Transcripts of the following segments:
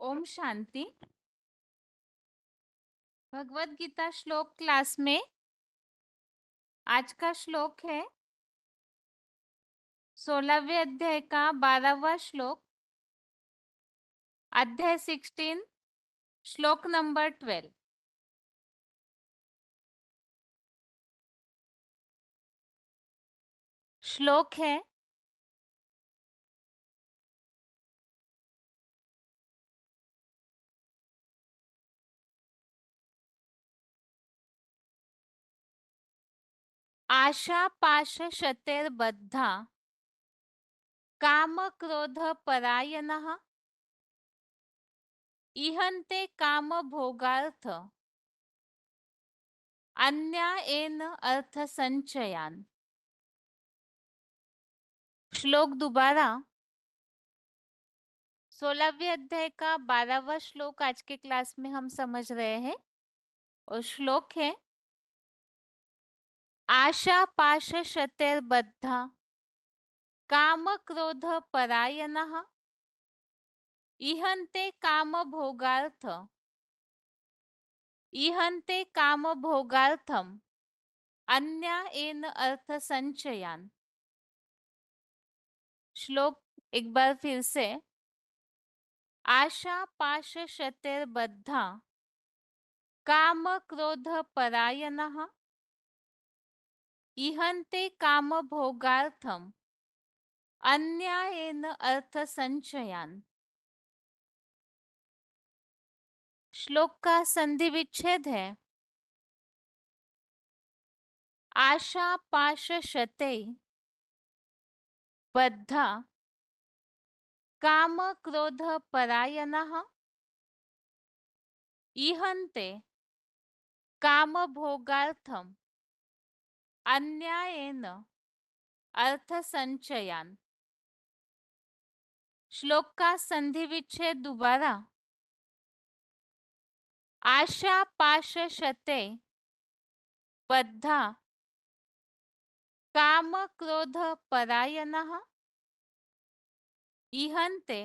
ओम शांति। भगवत गीता श्लोक क्लास में आज का श्लोक है 16वें अध्याय का 12वां श्लोक, अध्याय 16, श्लोक नंबर 12। श्लोक है आशा पाश शतेर्बद्धा काम क्रोध परायणः इहन्ते काम भोगार्थ अन्यायेन अर्थ संचयान। श्लोक दोबारा। 16वें अध्याय का 12वां श्लोक आज के क्लास में हम समझ रहे हैं और श्लोक है आशा पाश शतेर्बद्धा काम क्रोध परायणः इहन्ते काम भोगार्थ इहन्ते काम भोगार्थम अन्यायेन अर्थ संचयान। श्लोक एक बार फिर से। आशा पाश शतेर्बद्धा काम क्रोध परायणः इहन्ते काम भोगार्थम अन्यायेन अर्थ संचयान। श्लोक का संधि विच्छेद है आशा पाश शते बद्धा काम क्रोध परायणः इहन्ते काम भोगार्थम अन्यायेन अर्थ संचयान। श्लोक का संधि विच्छेद दोबारा। आशा पाश शते बद्धा काम क्रोध परायणः इहन्ते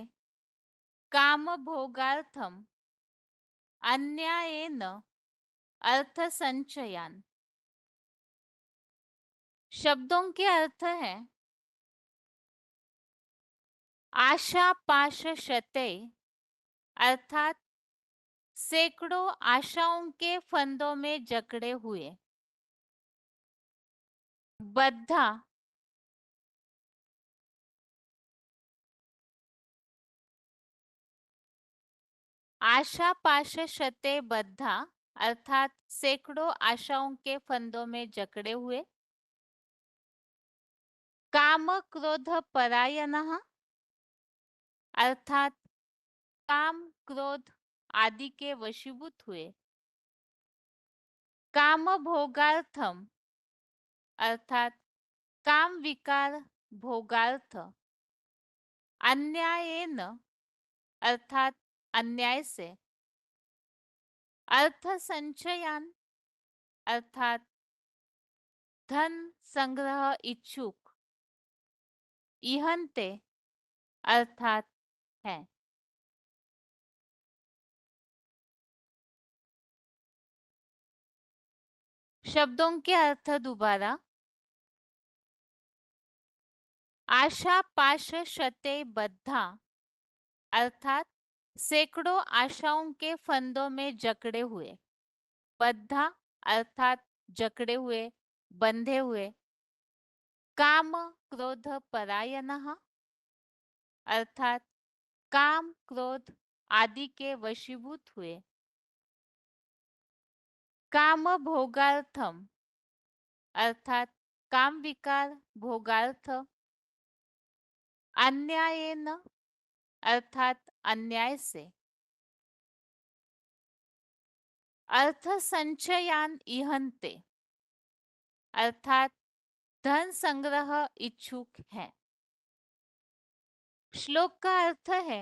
काम भोगार्थम अन्यायेन अर्थ संचयान। शब्दों के अर्थ है आशा पाश शते अर्थात सैकड़ों आशाओं के फंदों में जकड़े हुए। बद्धा आशा पाश शते बद्धा अर्थात सैकड़ों आशाओं के फंदों में जकड़े हुए। काम क्रोध परायणः अर्थात काम क्रोध आदि के वशीभूत हुए। काम भोगार्थम अर्थात काम विकार भोगार्थ। अन्यायेन अर्थात अन्याय से। अर्थ संचयान अर्थात धन संग्रह इच्छुक। इहन्ते अर्थात है। शब्दों के अर्थ दोबारा। आशा पाश शते बद्धा अर्थात सैकड़ों आशाओं के फंदों में जकड़े हुए। बद्धा अर्थात जकड़े हुए, बंधे हुए। काम क्रोध परायणः अर्थात काम क्रोध आदि के वशीभूत हुए। काम भोगार्थम अर्थात काम विकार भोगार्थ। अन्यायेन अर्थात अन्याय से। अर्थ संचयान इहन्ते अर्थात धन संग्रह इच्छुक है। श्लोक का अर्थ है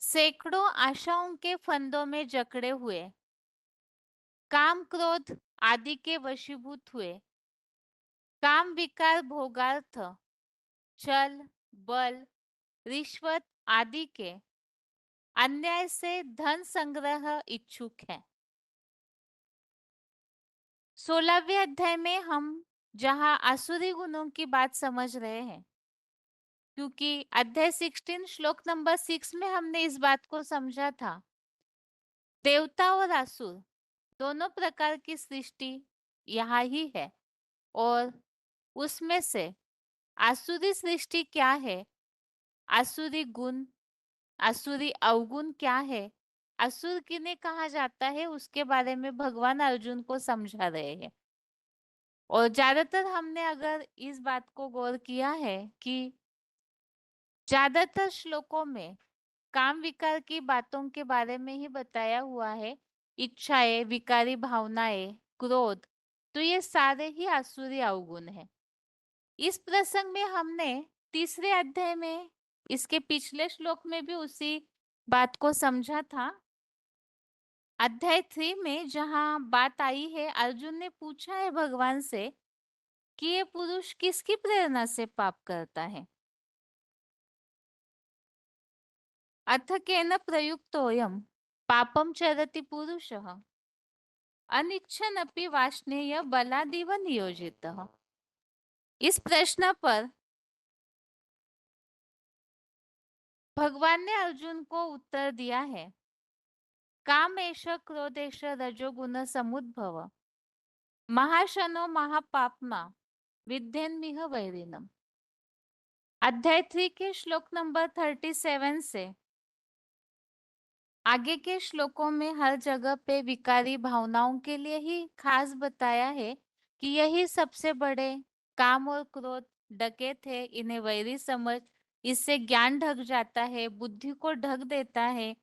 सैकड़ों आशाओं के फंदों में जकड़े हुए, काम क्रोध आदि के वशीभूत हुए, काम विकार भोगार्थ, छल बल रिश्वत आदि के अन्याय से धन संग्रह इच्छुक है। 16वें अध्याय में हम जहां आसुरी गुणों की बात समझ रहे हैं, क्योंकि अध्याय 16 श्लोक नंबर 6 में हमने इस बात को समझा था, देवता और असुर दोनों प्रकार की सृष्टि यहाँ ही है। और उसमें से आसुरी सृष्टि क्या है, आसुरी गुण, आसुरी अवगुण क्या है, असुर किन्हें कहा जाता है, उसके बारे में भगवान अर्जुन को समझा रहे हैं। और ज्यादातर हमने अगर इस बात को गौर किया है कि ज्यादातर श्लोकों में काम विकार की बातों के बारे में ही बताया हुआ है। इच्छाएं, विकारी भावनाएं, क्रोध, तो ये सारे ही आसुरी अवगुण है। इस प्रसंग में हमने तीसरे अध्याय में, इसके पिछले श्लोक में भी उसी बात को समझा था। अध्याय 3 में जहां बात आई है, अर्जुन ने पूछा है भगवान से कि ये पुरुष किसकी प्रेरणा से पाप करता है। अथ केन प्रयुक्तोऽयं पापं चरति पुरुषः अनिच्छन्नपि वाष्णेय बलादिव नियोजितः। इस प्रश्न पर भगवान ने अर्जुन को उत्तर दिया है, कामेश क्रोधेश रजोगुण समुद्भव महाशनो महापाप्मा विद्यन्मिह वैरिणम। अध्याय 3 के श्लोक नंबर 37 से आगे के श्लोकों में हर जगह पे विकारी भावनाओं के लिए ही खास बताया है कि यही सबसे बड़े काम और क्रोध डकैत है। इन्हें वैरी समझ, इससे ज्ञान ढक जाता है, बुद्धि को ढक देता है।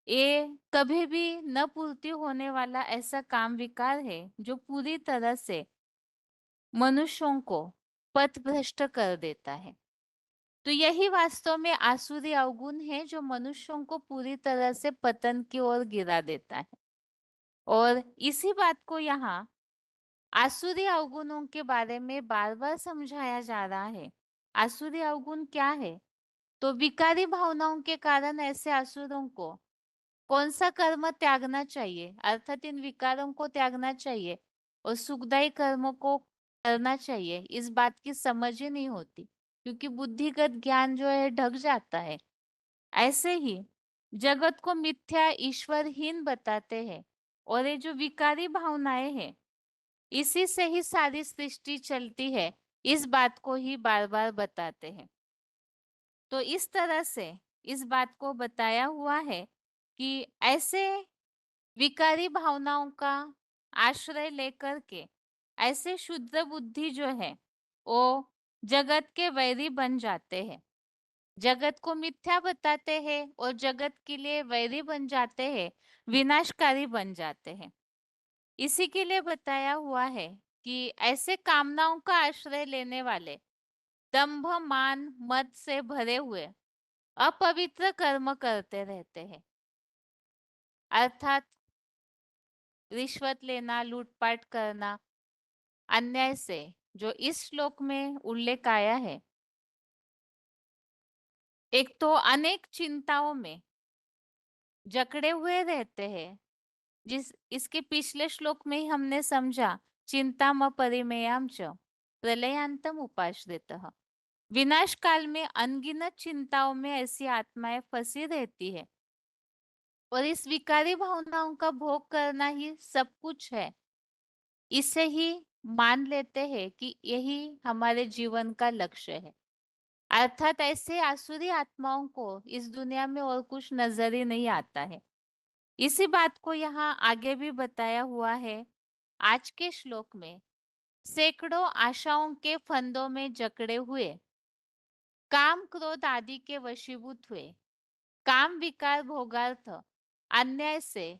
ये कभी भी न पूर्ति होने वाला ऐसा काम विकार है जो पूरी तरह से मनुष्यों को पथ भ्रष्ट कर देता है। तो यही वास्तव में आसुरी अवगुण है जो मनुष्यों को पूरी तरह से पतन की ओर गिरा देता है। और इसी बात को यहाँ आसुरी अवगुणों के बारे में बार बार समझाया जा रहा है। आसुरी अवगुण क्या है? तो विकारी भावनाओं के कारण ऐसे असुरों को कौन सा कर्म त्यागना चाहिए, अर्थात इन विकारों को त्यागना चाहिए और सुखदायी कर्मों को करना चाहिए, इस बात की समझ ही नहीं होती, क्योंकि बुद्धिगत ज्ञान जो है ढक जाता है। ऐसे ही जगत को मिथ्या ईश्वरहीन बताते हैं और ये जो विकारी भावनाएं हैं, इसी से ही सारी सृष्टि चलती है, इस बात को ही बार बार बताते हैं। तो इस तरह से इस बात को बताया हुआ है कि ऐसे विकारी भावनाओं का आश्रय लेकर के ऐसे शुद्ध बुद्धि जो है वो जगत के वैरी बन जाते हैं, जगत को मिथ्या बताते हैं और जगत के लिए वैरी बन जाते हैं, विनाशकारी बन जाते हैं। इसी के लिए बताया हुआ है कि ऐसे कामनाओं का आश्रय लेने वाले दंभ मान मद से भरे हुए अपवित्र कर्म करते रहते हैं, अर्थात रिश्वत लेना, लूटपाट करना, अन्याय से, जो इस श्लोक में उल्लेख आया है। एक तो अनेक चिंताओं में जकड़े हुए रहते हैं, जिस इसके पिछले श्लोक में ही हमने समझा, चिंता परिमेयम च प्रलयांतम उपाश्रितः। विनाश काल में अनगिनत चिंताओं में ऐसी आत्माएं फंसी रहती है और इस विकारी भावनाओं का भोग करना ही सब कुछ है, इसे ही मान लेते हैं कि यही हमारे जीवन का लक्ष्य है। अर्थात ऐसे आसुरी आत्माओं को इस दुनिया में और कुछ नजर ही नहीं आता है। इसी बात को यहाँ आगे भी बताया हुआ है। आज के श्लोक में सैकड़ों आशाओं के फंदों में जकड़े हुए, काम क्रोध आदि के वशीभूत हुए, काम विकार भोगार्थ अन्याय से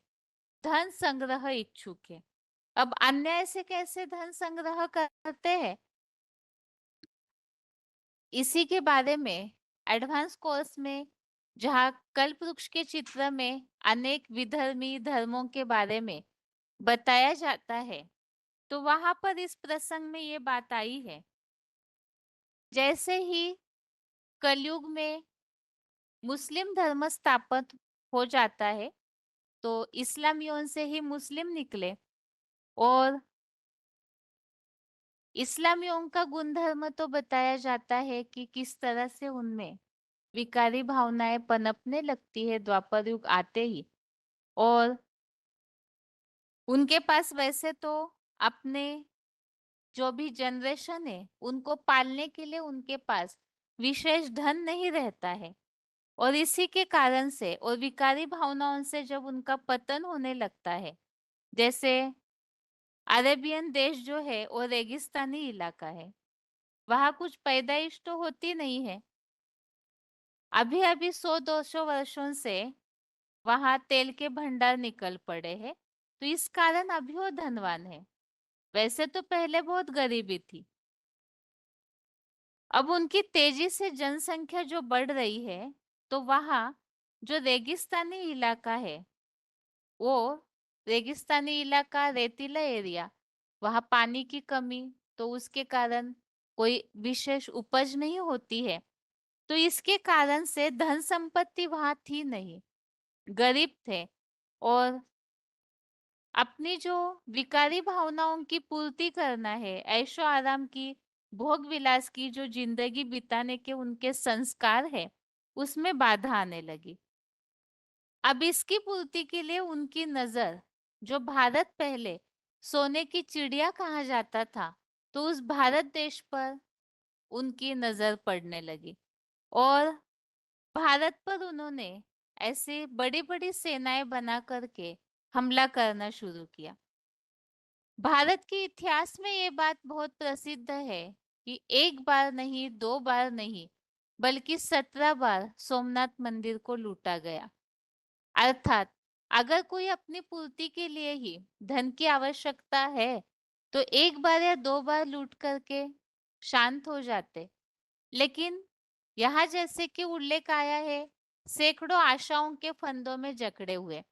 धन संग्रह इच्छुक है। अब अन्याय से कैसे धन संग्रह करते हैं, इसी के बारे में एडवांस कोर्स में, जहाँ कल्प वृक्ष के चित्र में अनेक विधर्मी धर्मों के बारे में बताया जाता है, तो वहां पर इस प्रसंग में ये बात आई है। जैसे ही कलयुग में मुस्लिम धर्म स्थापित हो जाता है, तो इस्लामियों से ही मुस्लिम निकले। और इस्लामियों का गुणधर्म तो बताया जाता है कि किस तरह से उनमें विकारी भावनाएं पनपने लगती है द्वापर युग आते ही। और उनके पास वैसे तो अपने जो भी जनरेशन है उनको पालने के लिए उनके पास विशेष धन नहीं रहता है। और इसी के कारण से और विकारी भावनाओं से जब उनका पतन होने लगता है, जैसे अरेबियन देश जो है वो रेगिस्तानी इलाका है, वहां कुछ पैदाइश तो होती नहीं है। अभी अभी 100-200 वर्षों से वहां तेल के भंडार निकल पड़े हैं, तो इस कारण अभी वो धनवान है। वैसे तो पहले बहुत गरीबी थी। अब उनकी तेजी से जनसंख्या जो बढ़ रही है, तो वहाँ जो रेगिस्तानी इलाका है, वो रेगिस्तानी इलाका रेतीला एरिया, वहाँ पानी की कमी, तो उसके कारण कोई विशेष उपज नहीं होती है। तो इसके कारण से धन संपत्ति वहाँ थी नहीं, गरीब थे। और अपनी जो विकारी भावनाओं की पूर्ति करना है, ऐशो आराम की, भोग विलास की जो जिंदगी बिताने के उनके संस्कार है, उसमें बाधा आने लगी। अब इसकी पूर्ति के लिए उनकी नजर, जो भारत पहले सोने की चिड़िया कहा जाता था, तो उस भारत देश पर उनकी नजर पड़ने लगी। और भारत पर उन्होंने ऐसे बड़ी बड़ी सेनाएं बना करके हमला करना शुरू किया। भारत के इतिहास में ये बात बहुत प्रसिद्ध है कि एक बार नहीं, दो बार नहीं, बल्कि 17 बार सोमनाथ मंदिर को लूटा गया। अर्थात अगर कोई अपनी पूर्ति के लिए ही धन की आवश्यकता है, तो एक बार या दो बार लूट करके शांत हो जाते। लेकिन यहाँ जैसे कि उल्लेख आया है, सैकड़ों आशाओं के फंदों में जकड़े हुए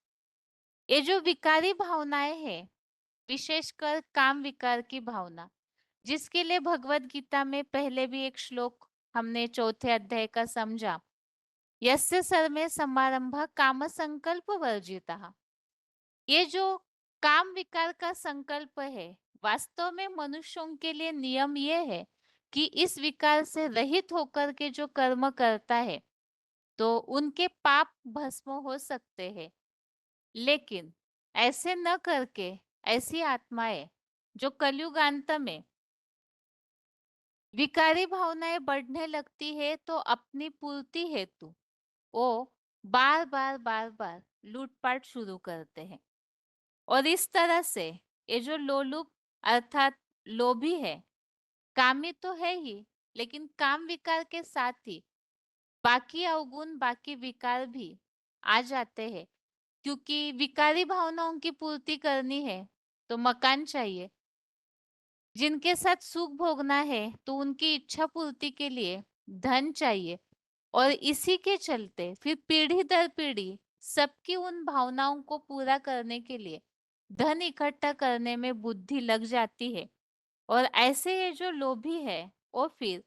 ये जो विकारी भावनाएं हैं, विशेषकर काम विकार की भावना, जिसके लिए भगवत गीता में पहले भी एक श्लोक हमने चौथे अध्याय का समझा, यस्य सर्वे समारंभ काम संकल्प वर्जिता। ये जो काम विकार का संकल्प है, वास्तव में मनुष्यों के लिए नियम ये है कि इस विकार से रहित होकर के जो कर्म करता है, तो उनके पाप भस्म हो सकते हैं। लेकिन ऐसे न करके ऐसी आत्माएं जो कलयुगांत में विकारी भावनाएं बढ़ने लगती है, तो अपनी पूर्ति हेतु वो बार बार बार बार लूटपाट शुरू करते हैं। और इस तरह से ये जो लोलुप अर्थात लोभी है, कामी तो है ही, लेकिन काम विकार के साथ ही बाकी अवगुण, बाकी विकार भी आ जाते हैं। क्योंकि विकारी भावनाओं की पूर्ति करनी है तो मकान चाहिए, जिनके साथ सुख भोगना है तो उनकी इच्छा पूर्ति के लिए धन चाहिए। और इसी के चलते फिर पीढ़ी दर पीढ़ी सबकी उन भावनाओं को पूरा करने के लिए धन इकट्ठा करने में बुद्धि लग जाती है। और ऐसे ये जो लोभी है, वो फिर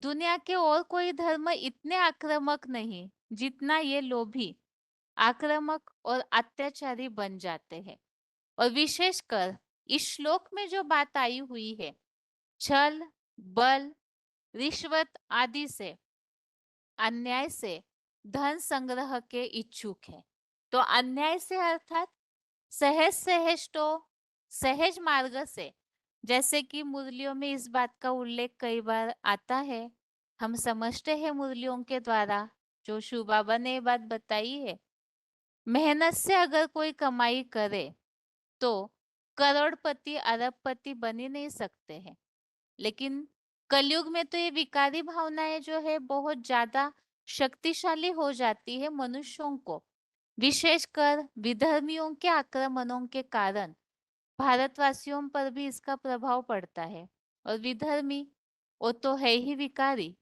दुनिया के और कोई धर्म इतने आक्रामक नहीं जितना ये लोभी आक्रामक और अत्याचारी बन जाते हैं। और विशेषकर इस श्लोक में जो बात आई हुई है, छल, बल, रिश्वत आदि से, अन्याय से धन संग्रह के इच्छुक है। तो अन्याय से अर्थात सहज सहज तो सहज मार्ग से, जैसे कि मुरलियों में इस बात का उल्लेख कई बार आता है, हम समझते हैं मुरलियों के द्वारा जो शिव बाबा ने ये बात बताई है, मेहनत से अगर कोई कमाई करे तो करोड़पति अरबपति बन ही नहीं सकते हैं। लेकिन कलयुग में तो ये विकारी भावनाएं जो है बहुत ज्यादा शक्तिशाली हो जाती है मनुष्यों को, विशेषकर विधर्मियों के आक्रमणों के कारण भारतवासियों पर भी इसका प्रभाव पड़ता है। और विधर्मी वो तो है ही विकारी,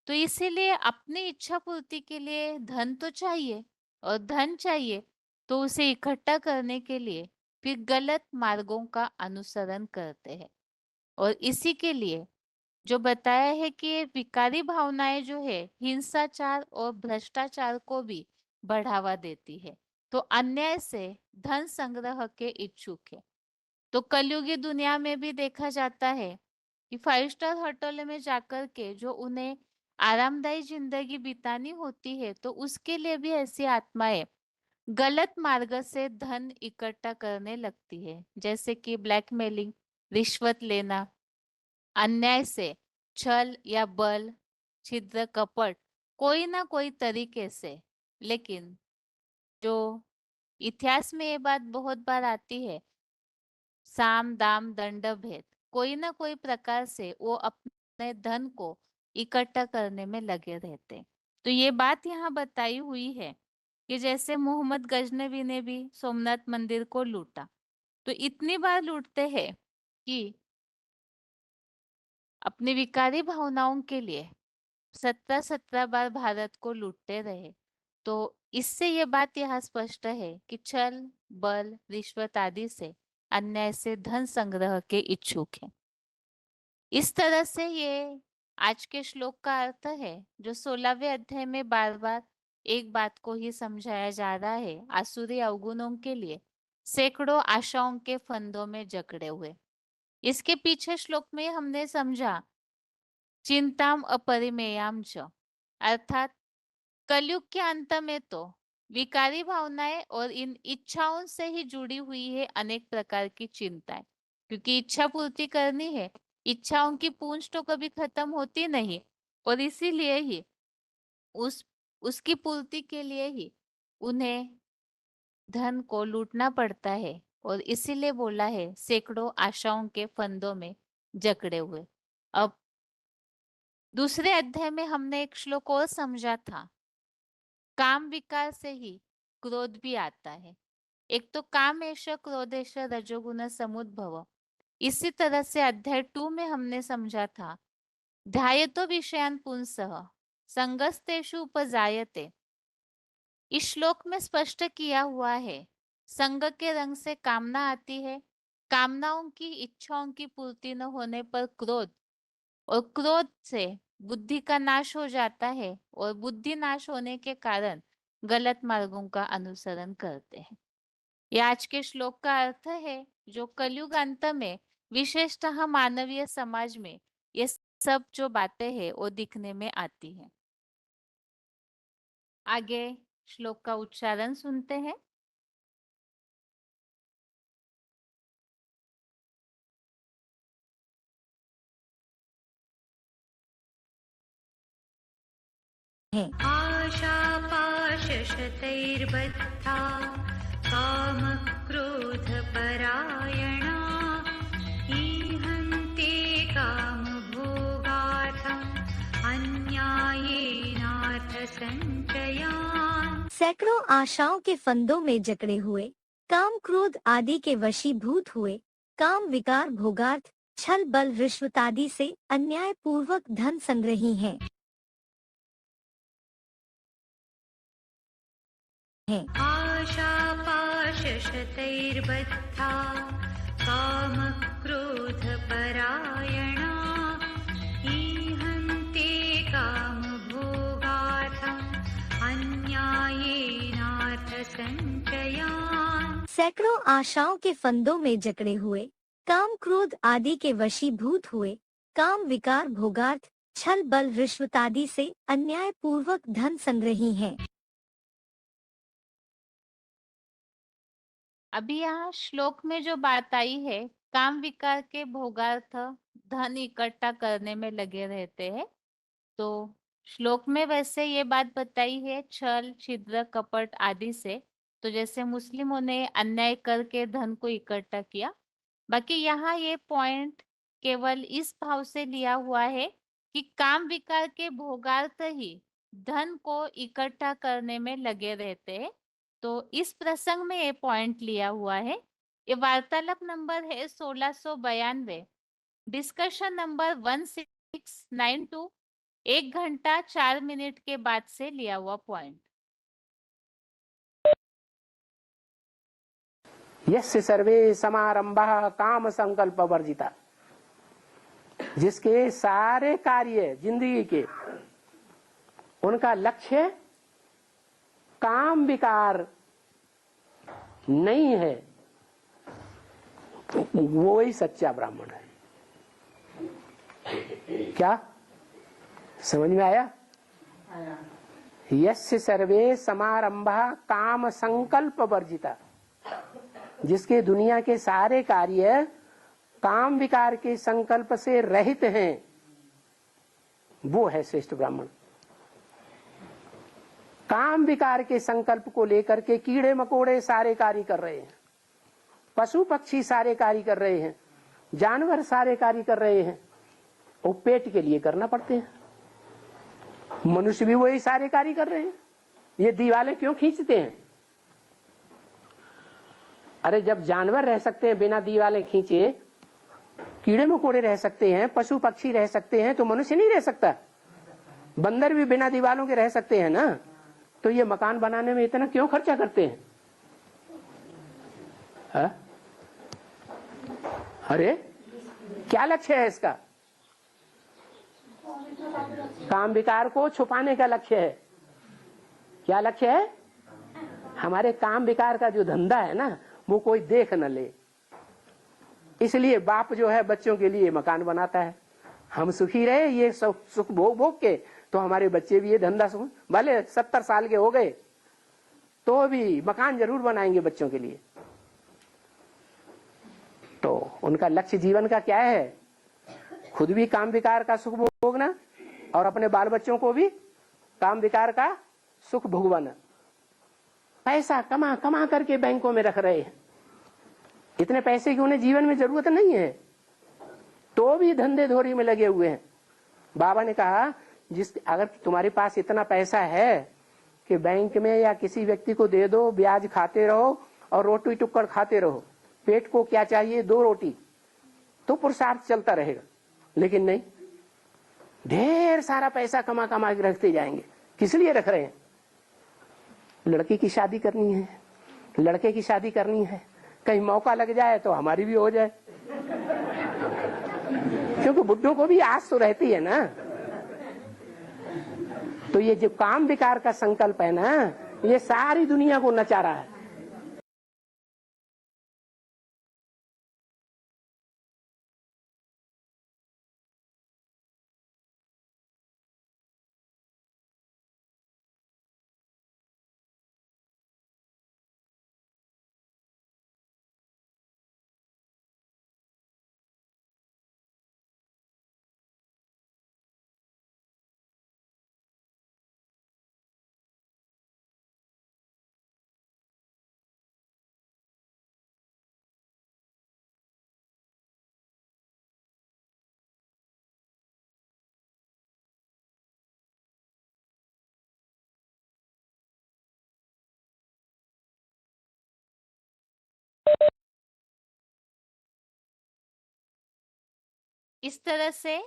तो इसीलिए अपनी इच्छा पूर्ति के लिए धन तो चाहिए, और धन चाहिए तो उसे इकट्ठा करने के लिए फिर गलत मार्गों का अनुसरण करते हैं। और इसी के लिए जो बताया है कि ये विकारी भावनाएं जो है हिंसाचार और भ्रष्टाचार को भी बढ़ावा देती है, तो अन्याय से धन संग्रह के इच्छुक है। तो कलयुगी दुनिया में भी देखा जाता है कि 5 स्टार होटल में जाकर के जो उन्हें आरामदायी जिंदगी बितानी होती है, तो उसके लिए भी ऐसी आत्माएं गलत मार्ग से धन इकट्ठा करने लगती है, जैसे कि ब्लैकमेलिंग, रिश्वत लेना, अन्याय से छल या बल, छिद्र कपट, कोई ना कोई तरीके से। लेकिन जो इतिहास में ये बात बहुत बार आती है, साम दाम दंड भेद, कोई ना कोई प्रकार से वो अपने धन को इकट्ठा करने में लगे रहते हैं। तो ये बात यहाँ बताई हुई है कि जैसे मोहम्मद गजनवी ने भी सोमनाथ मंदिर को लूटा, तो इतनी बार लूटते हैं कि अपनी विकारी भावनाओं के लिए 17 बार भारत को लूटते रहे। तो इससे ये बात यहाँ स्पष्ट है कि छल, बल, रिश्वत आदि से, अन्याय से धन संग्रह के इच्छुक है। इस तरह से ये आज के श्लोक का अर्थ है, जो 16वें अध्याय में बार बार एक बात को ही समझाया जा रहा है, आसुरी अवगुणों के लिए सैकड़ों आशाओं के फंदों में जकड़े हुए। इसके पीछे श्लोक में हमने समझा चिंताम अपरिमेयाम च, अर्थात कलयुग के अंत में तो विकारी भावनाएं और इन इच्छाओं से ही जुड़ी हुई है अनेक प्रकार की चिंताएं, क्योंकि इच्छा पूर्ति करनी है, इच्छाओं की पूंछ तो कभी खत्म होती नहीं, और इसीलिए ही उस उसकी पूर्ति के लिए ही उन्हें धन को लूटना पड़ता है, और इसीलिए बोला है सैकड़ों आशाओं के फंदों में जकड़े हुए। अब दूसरे अध्याय में हमने एक श्लोक और समझा था, काम विकार से ही क्रोध भी आता है। एक तो कामेश क्रोधेश रजोगुण समुद्भव। इसी तरह से अध्याय 2 में हमने समझा था ध्यायतो विषयान पुंसः संगस्तेषु उपजायते। इस श्लोक में स्पष्ट किया हुआ है संग के रंग से कामना आती है, कामनाओं की इच्छाओं की पूर्ति न होने पर क्रोध, और क्रोध से बुद्धि का नाश हो जाता है, और बुद्धि नाश होने के कारण गलत मार्गों का अनुसरण करते हैं। ये आज के श्लोक का अर्थ है, जो कलयुग अंत में विशेषतः मानवीय समाज में ये सब जो बातें हैं वो दिखने में आती है। आगे श्लोक का उच्चारण सुनते हैं। आशापाशशतैर्बद्धा कामक्रोधपरायणा ईहन्ते कामभोगार्थम् अन्यायेनार्थसञ्चयान्। सैकड़ों आशाओं के फंदों में जकड़े हुए, काम क्रोध आदि के वशीभूत हुए, काम विकार भोगार्थ छल बल रिश्वत आदि से अन्याय पूर्वक धन संग्रही हैं। आशापाशशतैर्बद्धा कामक्रोधपरायणा ईहन्ते कामभोगार्थम् अन्यायेनार्थसञ्चयान्। सैकड़ों आशाओं के फंदों में जकड़े हुए, काम क्रोध आदि के वशीभूत हुए, काम विकार भोगार्थ छल बल रिश्वत आदि से अन्याय पूर्वक धन संग्रही हैं। अभी यहाँ श्लोक में जो बात आई है, काम विकार के भोगार्थ धन इकट्ठा करने में लगे रहते हैं। तो श्लोक में वैसे ये बात बताई है छल छिद्र कपट आदि से, तो जैसे मुस्लिमों ने अन्याय करके धन को इकट्ठा किया। बाकी यहाँ ये पॉइंट केवल इस भाव से लिया हुआ है कि काम विकार के भोगार्थ ही धन को इकट्ठा करने में लगे रहते हैं। तो इस प्रसंग में ये पॉइंट लिया हुआ है। ये वार्तालाप नंबर है 1692, डिस्कशन नंबर 1692, 1 घंटा 4 मिनट के बाद से लिया हुआ पॉइंट। यस्य सर्वे समारंभा काम संकल्प वर्जिता, जिसके सारे कार्य जिंदगी के उनका लक्ष्य काम विकार नहीं है, वो ही सच्चा ब्राह्मण है। क्या समझ में आया? यस्य सर्वे समारंभा काम संकल्प वर्जिता, जिसके दुनिया के सारे कार्य काम विकार के संकल्प से रहित हैं, वो है श्रेष्ठ ब्राह्मण। काम विकार के संकल्प को लेकर के कीड़े मकोड़े सारे कार्य कर रहे हैं, पशु पक्षी सारे कार्य कर रहे हैं, जानवर सारे कार्य कर रहे हैं, वो पेट के लिए करना पड़ते हैं। मनुष्य भी वही सारे कार्य कर रहे हैं। ये दीवालें क्यों खींचते हैं? अरे जब जानवर रह सकते हैं बिना दीवालें खींचे, कीड़े मकोड़े रह सकते हैं, पशु पक्षी रह सकते हैं, तो मनुष्य नहीं रह सकता? बंदर भी बिना दीवालों के रह सकते हैं ना? तो ये मकान बनाने में इतना क्यों खर्चा करते हैं? हा? अरे क्या लक्ष्य है इसका? काम विकार को छुपाने का लक्ष्य है। क्या लक्ष्य है? हमारे काम विकार का जो धंधा है ना, वो कोई देख न ले, इसलिए बाप जो है बच्चों के लिए मकान बनाता है। हम सुखी रहे ये सुख भोग भोग के, तो हमारे बच्चे भी ये धंधा सुख, भले 70 साल के हो गए तो भी मकान जरूर बनाएंगे बच्चों के लिए। तो उनका लक्ष्य जीवन का क्या है? खुद भी काम विकार का सुख भोगना और अपने बाल बच्चों को भी काम विकार का सुख भोगवाना। पैसा कमा कमा करके बैंकों में रख रहे हैं, इतने पैसे की उन्हें जीवन में जरूरत नहीं है, तो भी धंधे धोरी में लगे हुए हैं। बाबा ने कहा अगर तुम्हारे पास इतना पैसा है कि बैंक में या किसी व्यक्ति को दे दो, ब्याज खाते रहो और रोटी टुक्कड़ खाते रहो, पेट को क्या चाहिए? 2 रोटी, तो पुरुषार्थ चलता रहेगा। लेकिन नहीं, ढेर सारा पैसा कमा कमा के रखते जाएंगे। किस लिए रख रहे हैं? लड़की की शादी करनी है, लड़के की शादी करनी है, कहीं मौका लग जाए तो हमारी भी हो जाए, क्योंकि बुड्ढों को भी आस तो रहती है ना। तो ये जो काम विकार का संकल्प है ना, ये सारी दुनिया को नचा रहा है। इस तरह से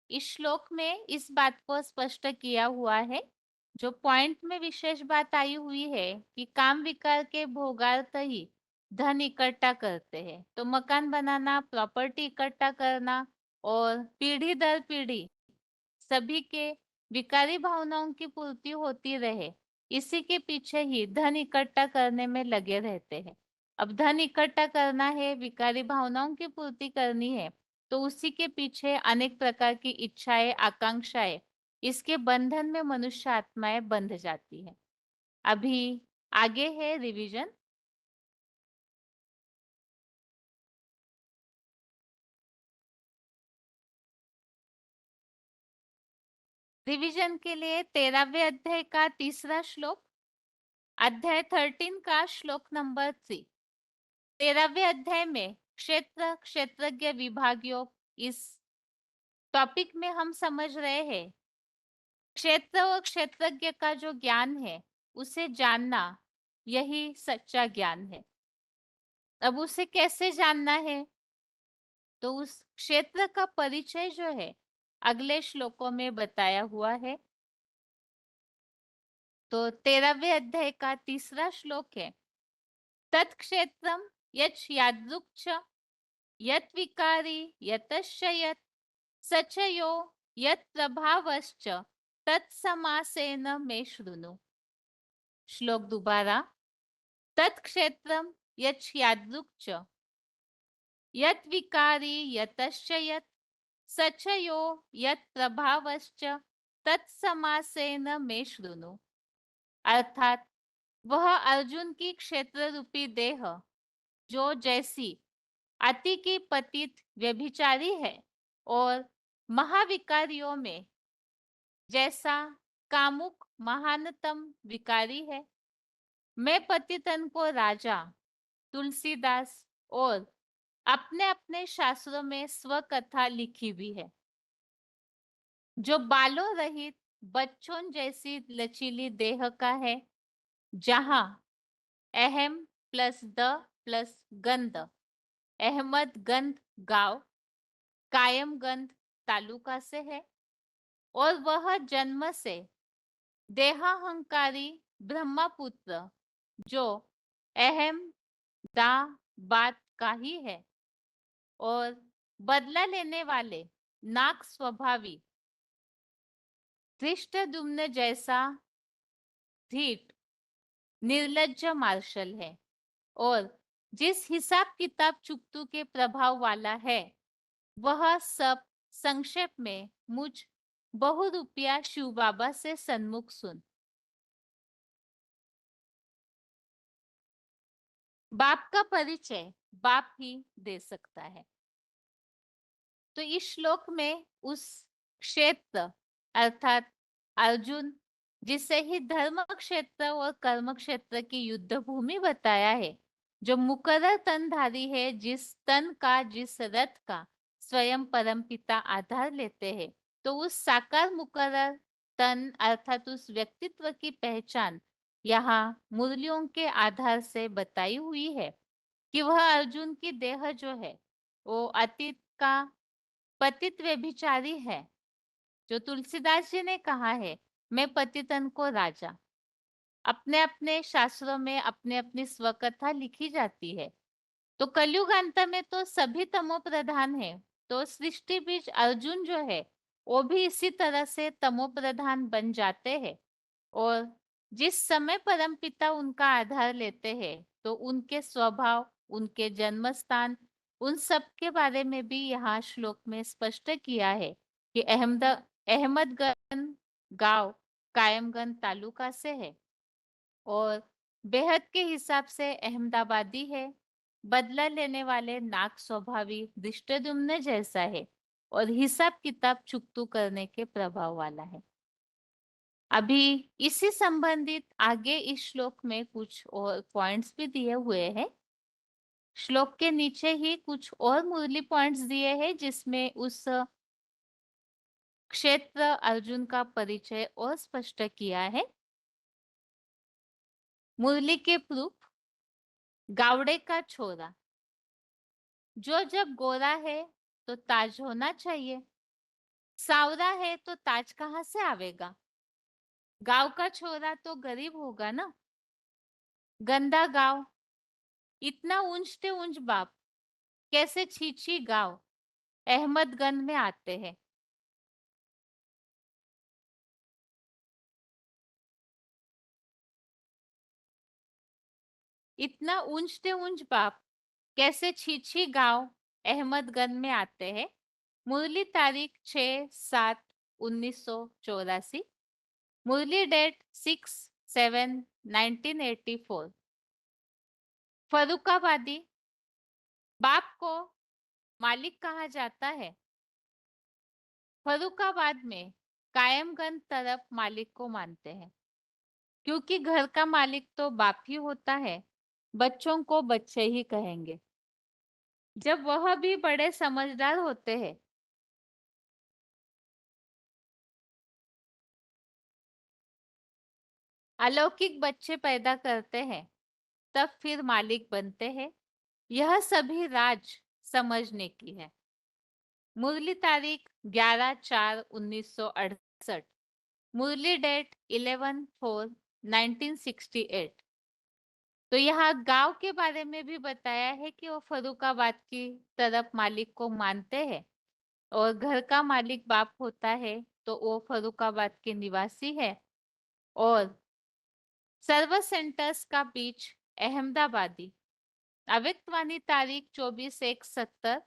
इस श्लोक में इस बात को स्पष्ट किया हुआ है। जो पॉइंट में विशेष बात आई हुई है कि काम विकार के भोगार्थ ही धन इकट्ठा करते हैं, तो मकान बनाना, प्रॉपर्टी इकट्ठा करना और पीढ़ी दर पीढ़ी सभी के विकारी भावनाओं की पूर्ति होती रहे, इसी के पीछे ही धन इकट्ठा करने में लगे रहते हैं। अब धन इकट्ठा करना है, विकारी भावनाओं की पूर्ति करनी है, तो उसी के पीछे अनेक प्रकार की इच्छाएं, आकांक्षाएं, इसके बंधन में मनुष्य आत्माएं बंध जाती है। अभी आगे है रिवीजन। रिवीजन के लिए 13वें अध्याय का 3रा श्लोक, अध्याय 13 का श्लोक नंबर 3। 13वें अध्याय में क्षेत्र क्षेत्रज्ञ विभाग योग, इस टॉपिक में हम समझ रहे हैं क्षेत्र और क्षेत्रज्ञ का जो ज्ञान है उसे जानना, यही सच्चा ज्ञान है। अब उसे कैसे जानना है? तो उस क्षेत्र का परिचय जो है अगले श्लोकों में बताया हुआ है। तो 13वें अध्याय का 3रा श्लोक है, तत्क्षेत्रम यच् यादृक् यत् विकारी यतश्च यत् सचयो यत् प्रभावश्च तत्समासेन मे शृणु। श्लोक दोबारा। तत्क्षेत्रम यच्छ्यादृक् च यत् विकारी यतश्च यत् सच यो यत् प्रभावश्च तत्समासेन मे शृणु। अर्थात वह अर्जुन की क्षेत्र रूपी देह जो जैसी अति की पतित व्यभिचारी है और महाविकारियों में जैसा कामुक महानतम विकारी है, मैं पतितन को राजा तुलसीदास और अपने अपने शास्त्रों में स्वकथा लिखी भी है, जो बालों रहित बच्चों जैसी लचीली देह का है, जहां अहम प्लस द प्लस गंध, अहमद गंध गांव, कायम गंध तालुका से है, और वह जन्म से देहाहंकारी ब्रह्मपुत्र जो अहम दा बात का ही है और बदला लेने वाले नाक स्वभावी धृष्टद्युम्न जैसा धीट निर्लज्ज मार्शल है, और जिस हिसाब किताब चुकतू के प्रभाव वाला है, वह सब संक्षेप में मुझ बहुरूपिया शिव बाबा से सन्मुख सुन। बाप का परिचय बाप ही दे सकता है। तो इस श्लोक में उस क्षेत्र अर्थात अर्जुन, जिसे ही धर्म क्षेत्र और कर्म क्षेत्र की युद्ध भूमि बताया है, जो मुकर्रर तनधारी है, जिस तन का जिस रथ का स्वयं परमपिता आधार लेते हैं, तो उस साकार मुकर्रर तन अर्थात उस व्यक्तित्व की पहचान यहाँ मुरलियों के आधार से बताई हुई है कि वह अर्जुन की देह जो है वो अतीत का पतित व्यभिचारी है, जो तुलसीदास जी ने कहा है, मैं पतितन को राजा। अपने अपने शास्त्रों में अपने अपनी स्वकथा लिखी जाती है। तो कलयुग अंत में तो सभी तमो प्रधान है, तो सृष्टि बीज अर्जुन जो है वो भी इसी तरह से तमो प्रधान बन जाते हैं, और जिस समय परमपिता उनका आधार लेते हैं, तो उनके स्वभाव, उनके जन्म स्थान, उन सब के बारे में भी यहाँ श्लोक में स्पष्ट किया है कि अहमदगंज गांव कायमगंज तालुका से है, और बेहद के हिसाब से अहमदाबादी है, बदला लेने वाले नाक स्वभावी धृष्टद्युम्न जैसा है, और हिसाब किताब चुकतू करने के प्रभाव वाला है। अभी इसी संबंधित आगे इस श्लोक में कुछ और पॉइंट्स भी दिए हुए हैं। श्लोक के नीचे ही कुछ और मुरली पॉइंट्स दिए हैं, जिसमें उस क्षेत्र अर्जुन का परिचय और स्पष्ट किया है। मुरली के प्रूफ, गावड़े का छोरा जो जब गोरा है तो ताज होना चाहिए, सावरा है तो ताज कहाँ से आवेगा? गांव का छोरा तो गरीब होगा ना। गंदा गांव, इतना ऊंचते ऊंच बाप, कैसे छीछी गांव अहमदगंज में आते हैं। इतना ऊंचते ऊंच बाप कैसे छीछी गांव अहमदगंज में आते हैं। मुरली तारीख 6/7/1984, मुरली डेट 6/7/1984। फरुखाबादी बाप को मालिक कहा जाता है। फरुखाबाद में कायमगंज तरफ मालिक को मानते हैं, क्योंकि घर का मालिक तो बाप ही होता है, बच्चों को बच्चे ही कहेंगे। जब वह भी बड़े समझदार होते हैं, अलौकिक बच्चे पैदा करते हैं, तब फिर मालिक बनते हैं। यह सभी राज समझने की है। मुरली तारीख 11/4/1968, मुरली डेट 11/4/1968। तो यहाँ गांव के बारे में भी बताया है कि वो फरुखाबाद की तरफ मालिक को मानते हैं, और घर का मालिक बाप होता है, तो वो फरुखाबाद के निवासी है। और सर्व सेंटर्स का बीच अहमदाबादी। अव्यक्तवाणी तारीख 24/1/70।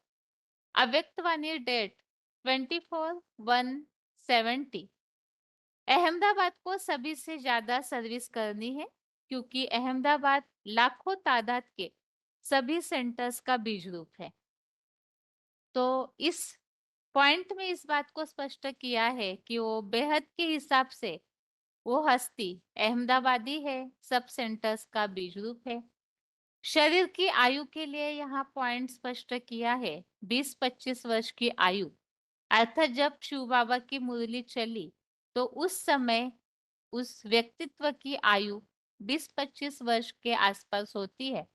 अव्यक्तवाणी डेट 24/1/70। अहमदाबाद को सभी से ज्यादा सर्विस करनी है क्योंकि अहमदाबाद लाखों तादाद के सभी सेंटर्स का बीज रूप है। तो इस पॉइंट में इस बात को स्पष्ट किया है कि वो बेहद के हिसाब से वो हस्ती अहमदाबादी है, सब सेंटर्स का बीज रूप है। शरीर की आयु के लिए यहाँ पॉइंट स्पष्ट किया है 20-25 वर्ष की आयु, अर्थात जब शिव बाबा की मुरली चली तो उस समय उस व्यक्तित्व की आयु 20-25 वर्ष के आसपास होती है।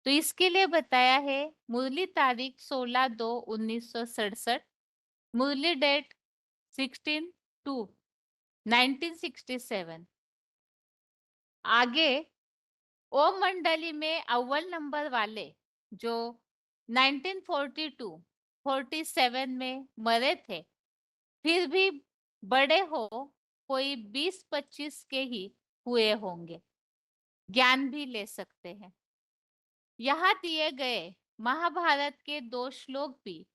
तो इसके लिए बताया है मुरली तारीख 16/2/1967, मुरली डेट 16/2/1967। आगे ओम मंडली में अव्वल नंबर वाले जो 1942-47 में मरे थे, फिर भी बड़े हो कोई 20-25 के ही हुए होंगे, ज्ञान भी ले सकते हैं। यहाँ दिए गए महाभारत के 2 श्लोक भी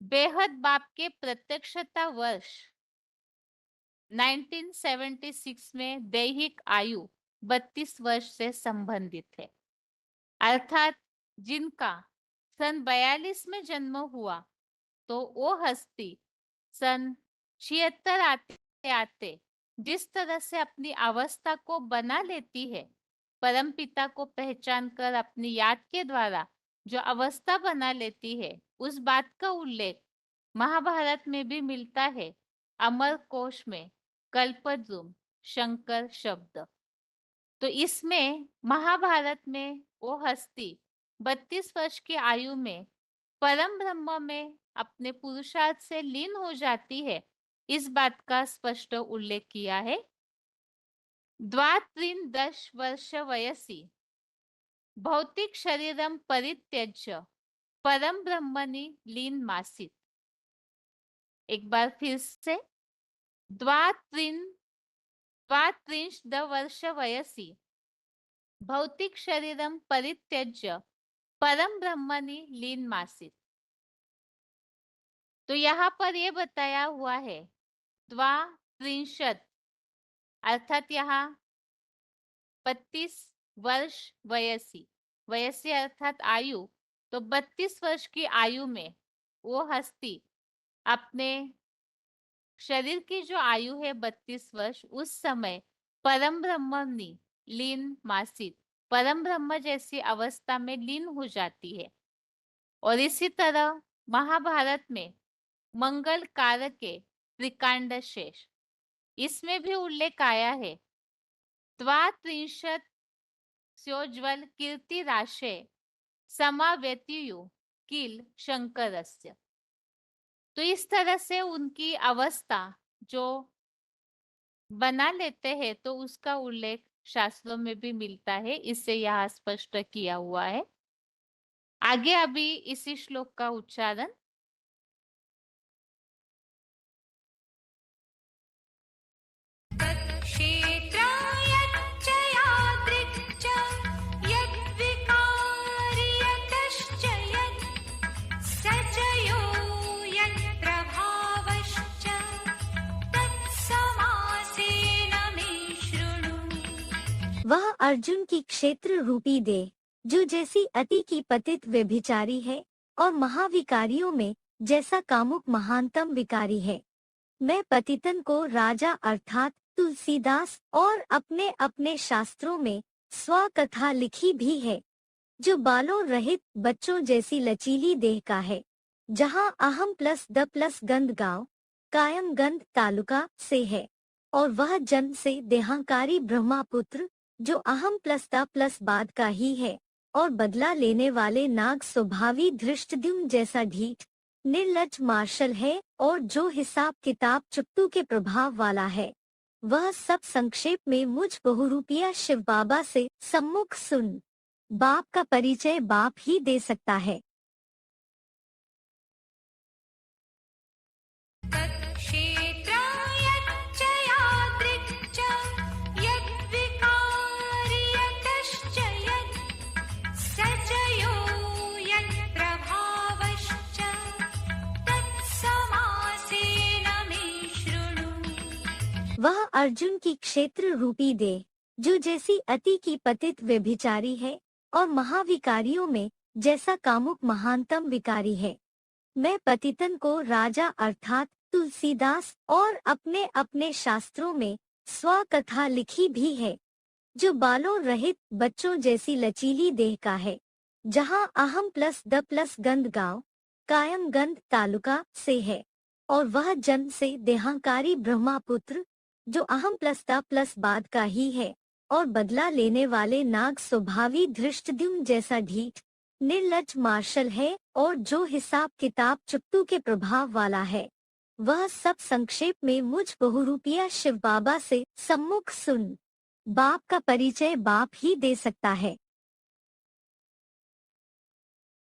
बेहद बाप के प्रत्यक्षता वर्ष 1976 में दैहिक आयु 32 वर्ष से संबंधित है, अर्थात जिनका सन 42 में जन्म हुआ तो वो हस्ती सन 76 आते आते जिस तरह से अपनी अवस्था को बना लेती है, परमपिता को पहचान कर अपनी याद के द्वारा जो अवस्था बना लेती है, उस बात का उल्लेख महाभारत में भी मिलता है। अमर कोश में कल्पद्रुम शंकर शब्द। तो इसमें महाभारत में वो हस्ती 32 वर्ष की आयु में परम ब्रह्म में अपने पुरुषार्थ से लीन हो जाती है, इस बात का स्पष्ट उल्लेख किया है। 12 वर्ष वयसी भौतिक शरीरम परित्यज्य परम ब्रह्मणि लीन मासित। एक बार फिर से 12 वर्ष वयसी भौतिक शरीरम परित्यज्य परम ब्रह्मणि लीन मासित। तो यहाँ पर यह बताया हुआ है 32, अर्थात यहाँ 32 वर्ष वयसी, वयसी अर्थात आयु, तो 32 वर्ष की आयु में वो हस्ती अपने शरीर की जो आयु है 32 वर्ष, उस समय परम ब्रह्मनि लीन मासित, परम ब्रह्म जैसी अवस्था में लीन हो जाती है। और इसी तरह महाभारत में मंगल कारक के त्रिकांड शेष, इसमें भी उल्लेख आया है 32 कीर्ति राशे समावेतियु किल शंकरस्य। तो इस तरह से उनकी अवस्था जो बना लेते हैं तो उसका उल्लेख शास्त्रों में भी मिलता है, इससे यहाँ स्पष्ट किया हुआ है। आगे अभी इसी श्लोक का उच्चारण। वह अर्जुन की क्षेत्र रूपी देह, जो जैसी अति की पतित व्यभिचारी है और महाविकारियों में जैसा कामुक महानतम विकारी है। मैं पतितन को राजा अर्थात तुलसीदास और अपने अपने शास्त्रों में स्वकथा लिखी भी है, जो बालों रहित बच्चों जैसी लचीली देह का है, जहाँ अहम प्लस द प्लस गंध गांव कायम गंध तालुका से है, और वह जन्म से देहांकारी ब्रह्मापुत्र जो अहम प्लस द प्लस बाद का ही है, और बदला लेने वाले नाग स्वभावी धृष्टद्युम्न जैसा ढीठ निर्लज मार्शल है, और जो हिसाब किताब चुप्पू के प्रभाव वाला है। वह सब संक्षेप में मुझ बहुरूपिया शिव बाबा से सम्मुख सुन। बाप का परिचय बाप ही दे सकता है। वह अर्जुन की क्षेत्र रूपी देह, जो जैसी अति की पतित व्यभिचारी है और महाविकारियों में जैसा कामुक महानतम विकारी है। मैं पतितन को राजा अर्थात तुलसीदास और अपने अपने शास्त्रों में स्वकथा लिखी भी है, जो बालों रहित बच्चों जैसी लचीली देह का है, जहाँ अहम प्लस द प्लस गंध गांव कायम गंध तालुका से है, और वह जन्म से देहांकारी ब्रह्मापुत्र जो अहम प्लस द प्लस बाद का ही है, और बदला लेने वाले नाग स्वभावी धृष्टद्युम्न जैसा ढीठ निर्लज मार्शल है, और जो हिसाब किताब चुप्पू के प्रभाव वाला है। वह सब संक्षेप में मुझ बहुरूपिया शिव बाबा से सम्मुख सुन। बाप का परिचय बाप ही दे सकता है।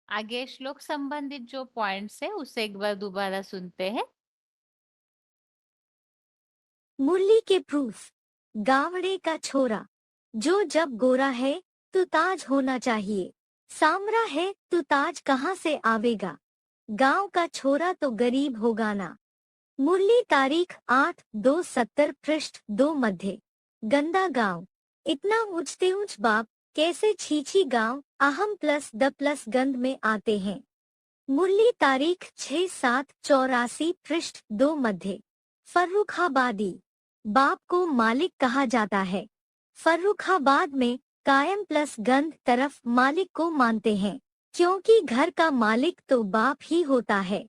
आगे श्लोक संबंधित जो पॉइंट्स है उसे एक बार दोबारा सुनते हैं। मुरली के प्रूफ। गावड़े का छोरा, जो जब गोरा है तो ताज होना चाहिए, सामरा है तो ताज कहाँ से आवेगा, गांव का छोरा तो गरीब होगा ना। मुरली तारीख 8/2/70 पृष्ठ 2 मध्य। गंदा गांव, इतना ऊंचते ऊंच बाप कैसे छीछी गांव अहम प्लस द प्लस गंध में आते हैं। मुरली तारीख 6/7/84 पृष्ठ 2 मध्य। फर्रुखाबादी, बाप को मालिक कहा जाता है। फर्रुखाबाद में कायम प्लस गंध तरफ मालिक को मानते हैं, क्योंकि घर का मालिक तो बाप ही होता है।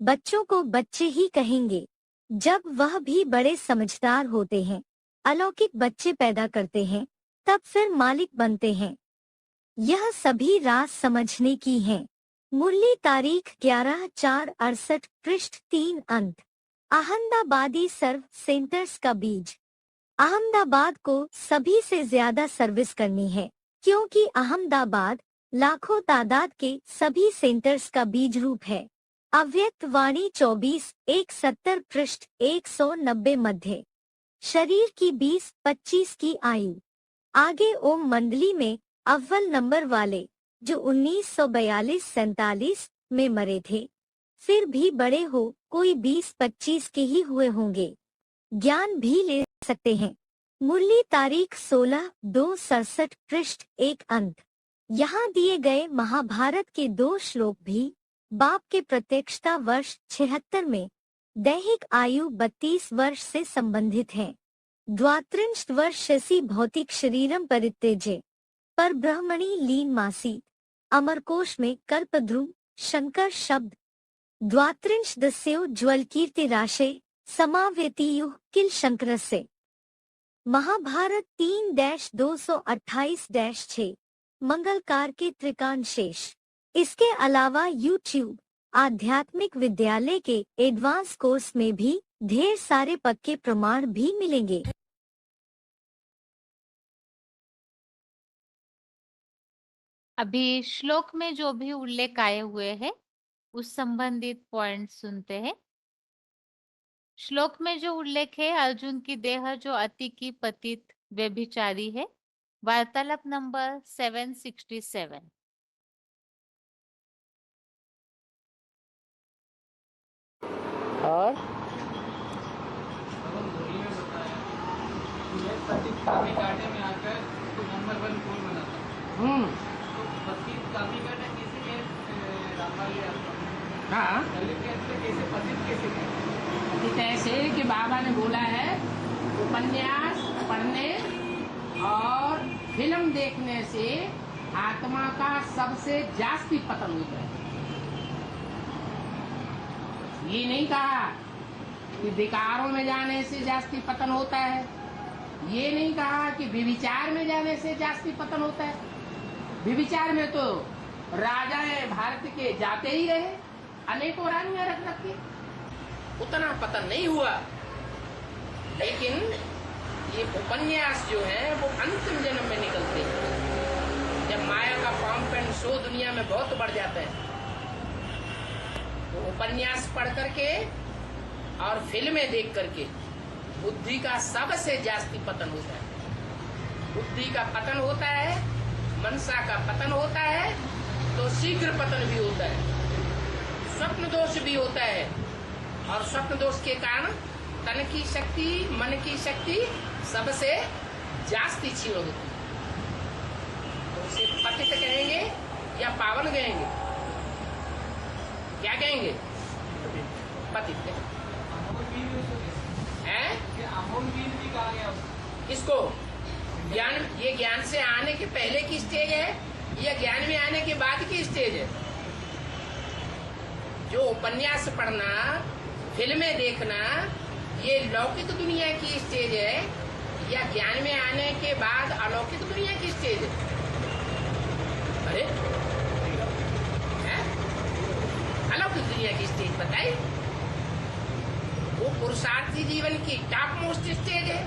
बच्चों को बच्चे ही कहेंगे, जब वह भी बड़े समझदार होते हैं, अलौकिक बच्चे पैदा करते हैं, तब फिर मालिक बनते हैं। यह सभी राज समझने की हैं। मुरली तारीख 11/4/68 पृष्ठ 3 अंत। अहमदाबादी सर्व सेंटर्स का बीज। अहमदाबाद को सभी से ज्यादा सर्विस करनी है, क्योंकि अहमदाबाद लाखों तादाद के सभी सेंटर्स का बीज रूप है। अव्यक्त वाणी 24/1/70 पृष्ठ 190 मध्य। शरीर की 20-25 की आयु। आगे ओम मंडली में अव्वल नंबर वाले जो 1942-47 में मरे थे, फिर भी बड़े हो कोई 20-25 के ही हुए होंगे, ज्ञान भी ले सकते हैं। मुरली तारीख 16/2/67 पृष्ठ 1 अंत। यहाँ दिए गए महाभारत के 2 श्लोक भी बाप के प्रत्यक्षता वर्ष 76 में दैहिक आयु 32 वर्ष से संबंधित हैं। द्वात्रिंश वर्षसी भौतिक शरीरम परित्यज्य पर ब्रह्मणी लीन मासी। अमरकोश में कल्पध्रुव शंकर शब्द द्वात्रिंश दस्यो ज्वल कीर्ति राशे समाव्यतियुः किल शंकरस्य। महाभारत 3-228-6 मंगलकार के त्रिकाण शेष। इसके अलावा YouTube आध्यात्मिक विद्यालय के एडवांस कोर्स में भी ढेर सारे पक्के प्रमाण भी मिलेंगे। अभी श्लोक में जो भी उल्लेख आए हुए हैं उस संबंधित पॉइंट सुनते हैं। श्लोक में जो उल्लेख है अर्जुन की देह जो अति की पतित व्यभिचारी है, वार्तालाप नंबर 767। और काफी कांटे में आकर तो नंबर 1 गोल बनाता है। तो पतित काफी कांटे किसी के रामपाल या हाँ, कैसे पतित कैसे ऐसे कि बाबा ने बोला है उपन्यास पढ़ने और फिल्म देखने से आत्मा का सबसे जास्ती पतन होता है। ये नहीं कहा कि विकारों में जाने से जास्ती पतन होता है, ये नहीं कहा कि विविचार में जाने से जास्ती पतन होता है। विविचार में तो राजा भारत के जाते ही रहे, अनेकों रानियां रख रखी, उतना पतन नहीं हुआ। लेकिन ये उपन्यास जो है वो अंतिम जन्म में निकलते हैं, जब माया का पंप एंड शो दुनिया में बहुत बढ़ जाता है। तो उपन्यास पढ़ करके और फिल्में देख करके बुद्धि का सबसे जास्ती पतन होता है। बुद्धि का पतन होता है, मनसा का पतन होता है, तो शीघ्र पतन भी होता है, स्वप्न दोष भी होता है, और स्वप्न दोष के कारण तन की शक्ति, मन की शक्ति सबसे जास्ती क्षीण होती है। तो उसे पतित कहेंगे या पावन कहेंगे? क्या कहेंगे? पतित है। अमोघ वीर भी कहा गया उसको। इसको ज्ञान, ये ज्ञान से आने के पहले की स्टेज है या ज्ञान में आने के बाद की स्टेज है? जो उपन्यास पढ़ना, फिल्में देखना, ये लौकिक दुनिया की स्टेज है या ज्ञान में आने के बाद अलौकिक दुनिया की स्टेज है? अरे अलौकिक दुनिया की स्टेज बताइए। वो पुरुषार्थी जीवन की टॉप मोस्ट स्टेज है,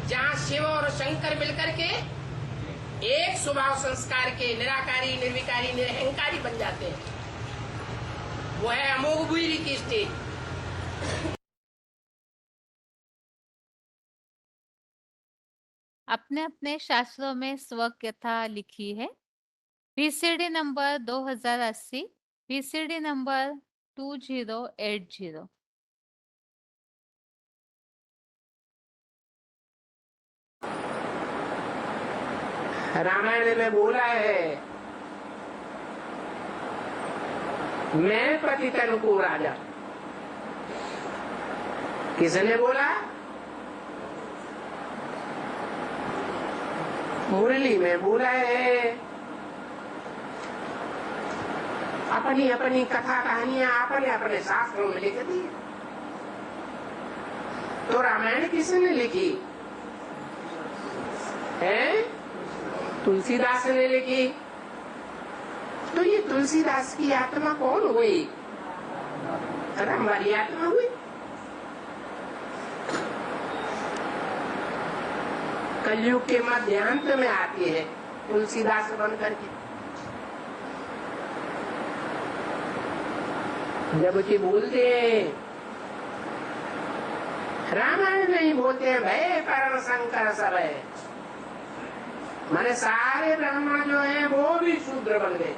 जहाँ शिव और शंकर मिलकर के एक स्वभाव संस्कार के निराकारी, निर्विकारी, निरहंकारी बन जाते हैं। वो है अमोघ वीर की स्टेज। अपने अपने शास्त्रों में स्व कथा लिखी है। PCD number 2080, PCD number 2080। Ramayana में बोला है, मैं पतितन को राजा। किसने बोला? मुरली में बोला है। अपनी अपनी कथा कहानियां अपने अपने शास्त्रों में लिख दी। तो रामायण किसने लिखी है? तुलसीदास ने लिखी। तो ये तुलसीदास की आत्मा कौन हुई? राम वाली आत्मा हुई। कलयुग के मध्यांत में आती है तुलसीदास बन करके। जबकि बोलते हैं रामायण नहीं, बोलते हैं भय परम शंकर सब है। माने सारे ब्राह्मण जो हैं वो भी शूद्र बन गए।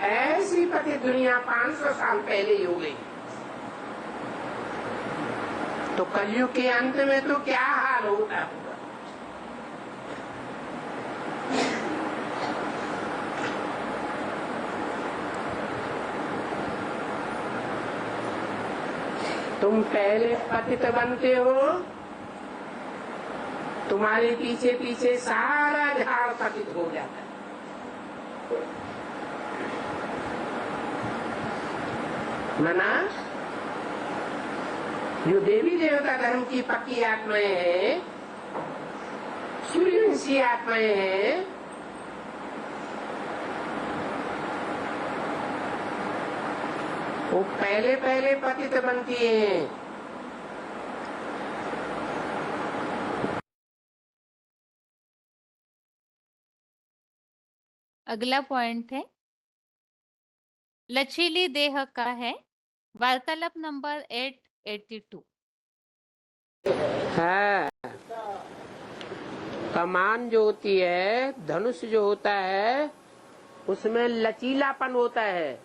ऐसी पति दुनिया 500 साल पहले ही हो गई। तो कलयुग के अंत में तो क्या हाल होता होगा? तुम पहले पतित बनते हो, तुम्हारे पीछे पीछे सारा झाड़ पतित हो जाता है। मना जो देवी देवता धर्म की पक्की आत्माएं हैं, सूर्यवंशी आत्माएं हैं, वो पहले पहले पतित बनती हैं। अगला पॉइंट है, लचीली देह का है। वार्तालाप नंबर 882। है कमान जो होती है, धनुष जो होता है, उसमें लचीलापन होता है।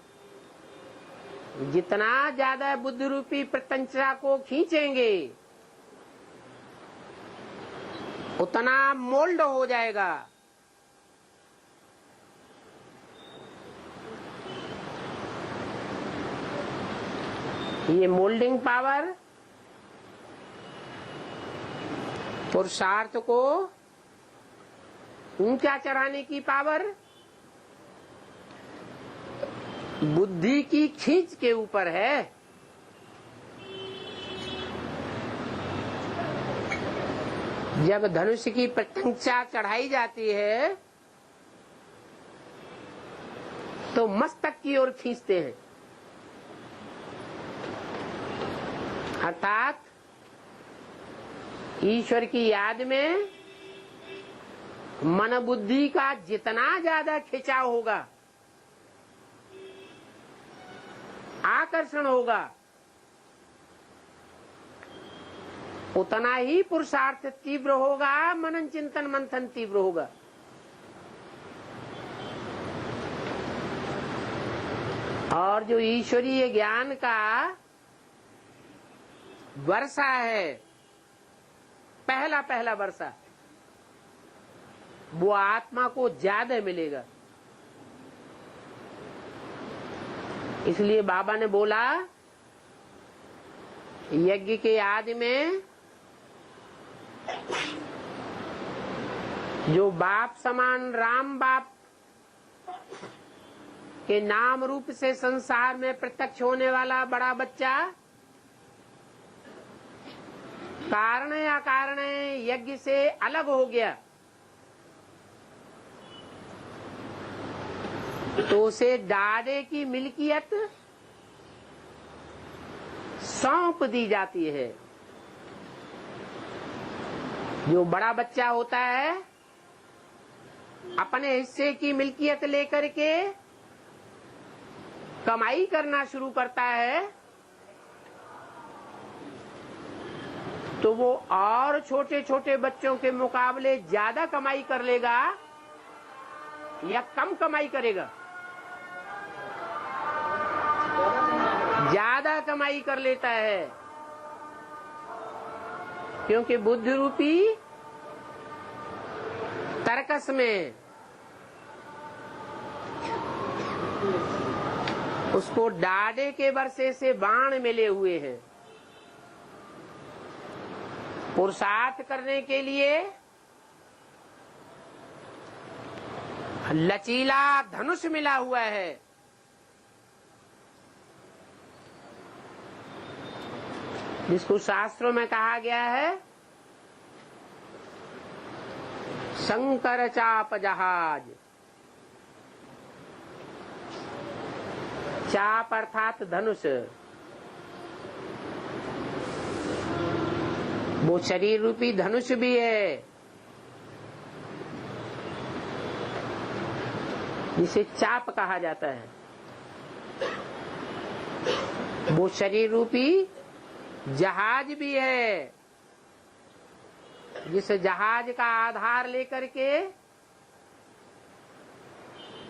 जितना ज्यादा बुद्ध रूपी प्रत्यंचा को खींचेंगे उतना मोल्ड हो जाएगा। ये मोल्डिंग पावर पुरुषार्थ को ऊंचा चढ़ाने की पावर बुद्धि की खींच के ऊपर है। जब धनुष की प्रत्यंचा चढ़ाई जाती है तो मस्तक की ओर खींचते हैं, अर्थात ईश्वर की याद में मन बुद्धि का जितना ज्यादा खिंचाव होगा, आकर्षण होगा, उतना ही पुरुषार्थ तीव्र होगा, मनन चिंतन मंथन तीव्र होगा। और जो ईश्वरीय ज्ञान का वर्षा है, पहला पहला वर्षा, वो आत्मा को ज्यादा मिलेगा। इसलिए बाबा ने बोला यज्ञ के आदि में जो बाप समान राम बाप के नाम रूप से संसार में प्रत्यक्ष होने वाला बड़ा बच्चा कारण या कारण यज्ञ से अलग हो गया तो उसे डाडे की मिल्कियत सौंप दी जाती है। जो बड़ा बच्चा होता है अपने हिस्से की मिल्कियत लेकर के कमाई करना शुरू करता है तो वो और छोटे छोटे बच्चों के मुकाबले ज्यादा कमाई कर लेगा या कम कमाई करेगा? ज्यादा कमाई कर लेता है, क्योंकि बुद्धि रूपी तरकस में उसको डाडे के वर्षे से बाण मिले हुए हैं। पुरुषार्थ करने के लिए लचीला धनुष मिला हुआ है। जिसको शास्त्रों में कहा गया है शंकर चाप जहाज। चाप अर्थात धनुष, वो शरीर रूपी धनुष भी है जिसे चाप कहा जाता है। वो शरीर रूपी जहाज भी है जिस जहाज का आधार लेकर के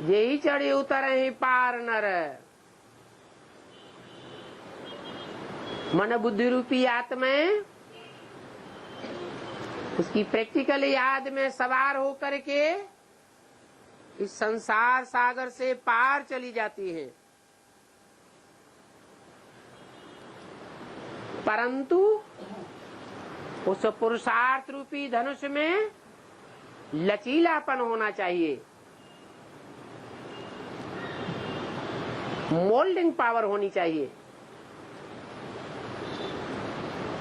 यही चढ़े उतरे ही पार नर। मन बुद्धि रूपी आत्माएं उसकी प्रैक्टिकल याद में सवार होकर के इस संसार सागर से पार चली जाती है। परंतु उस पुरुषार्थ रूपी धनुष में लचीलापन होना चाहिए, मोल्डिंग पावर होनी चाहिए।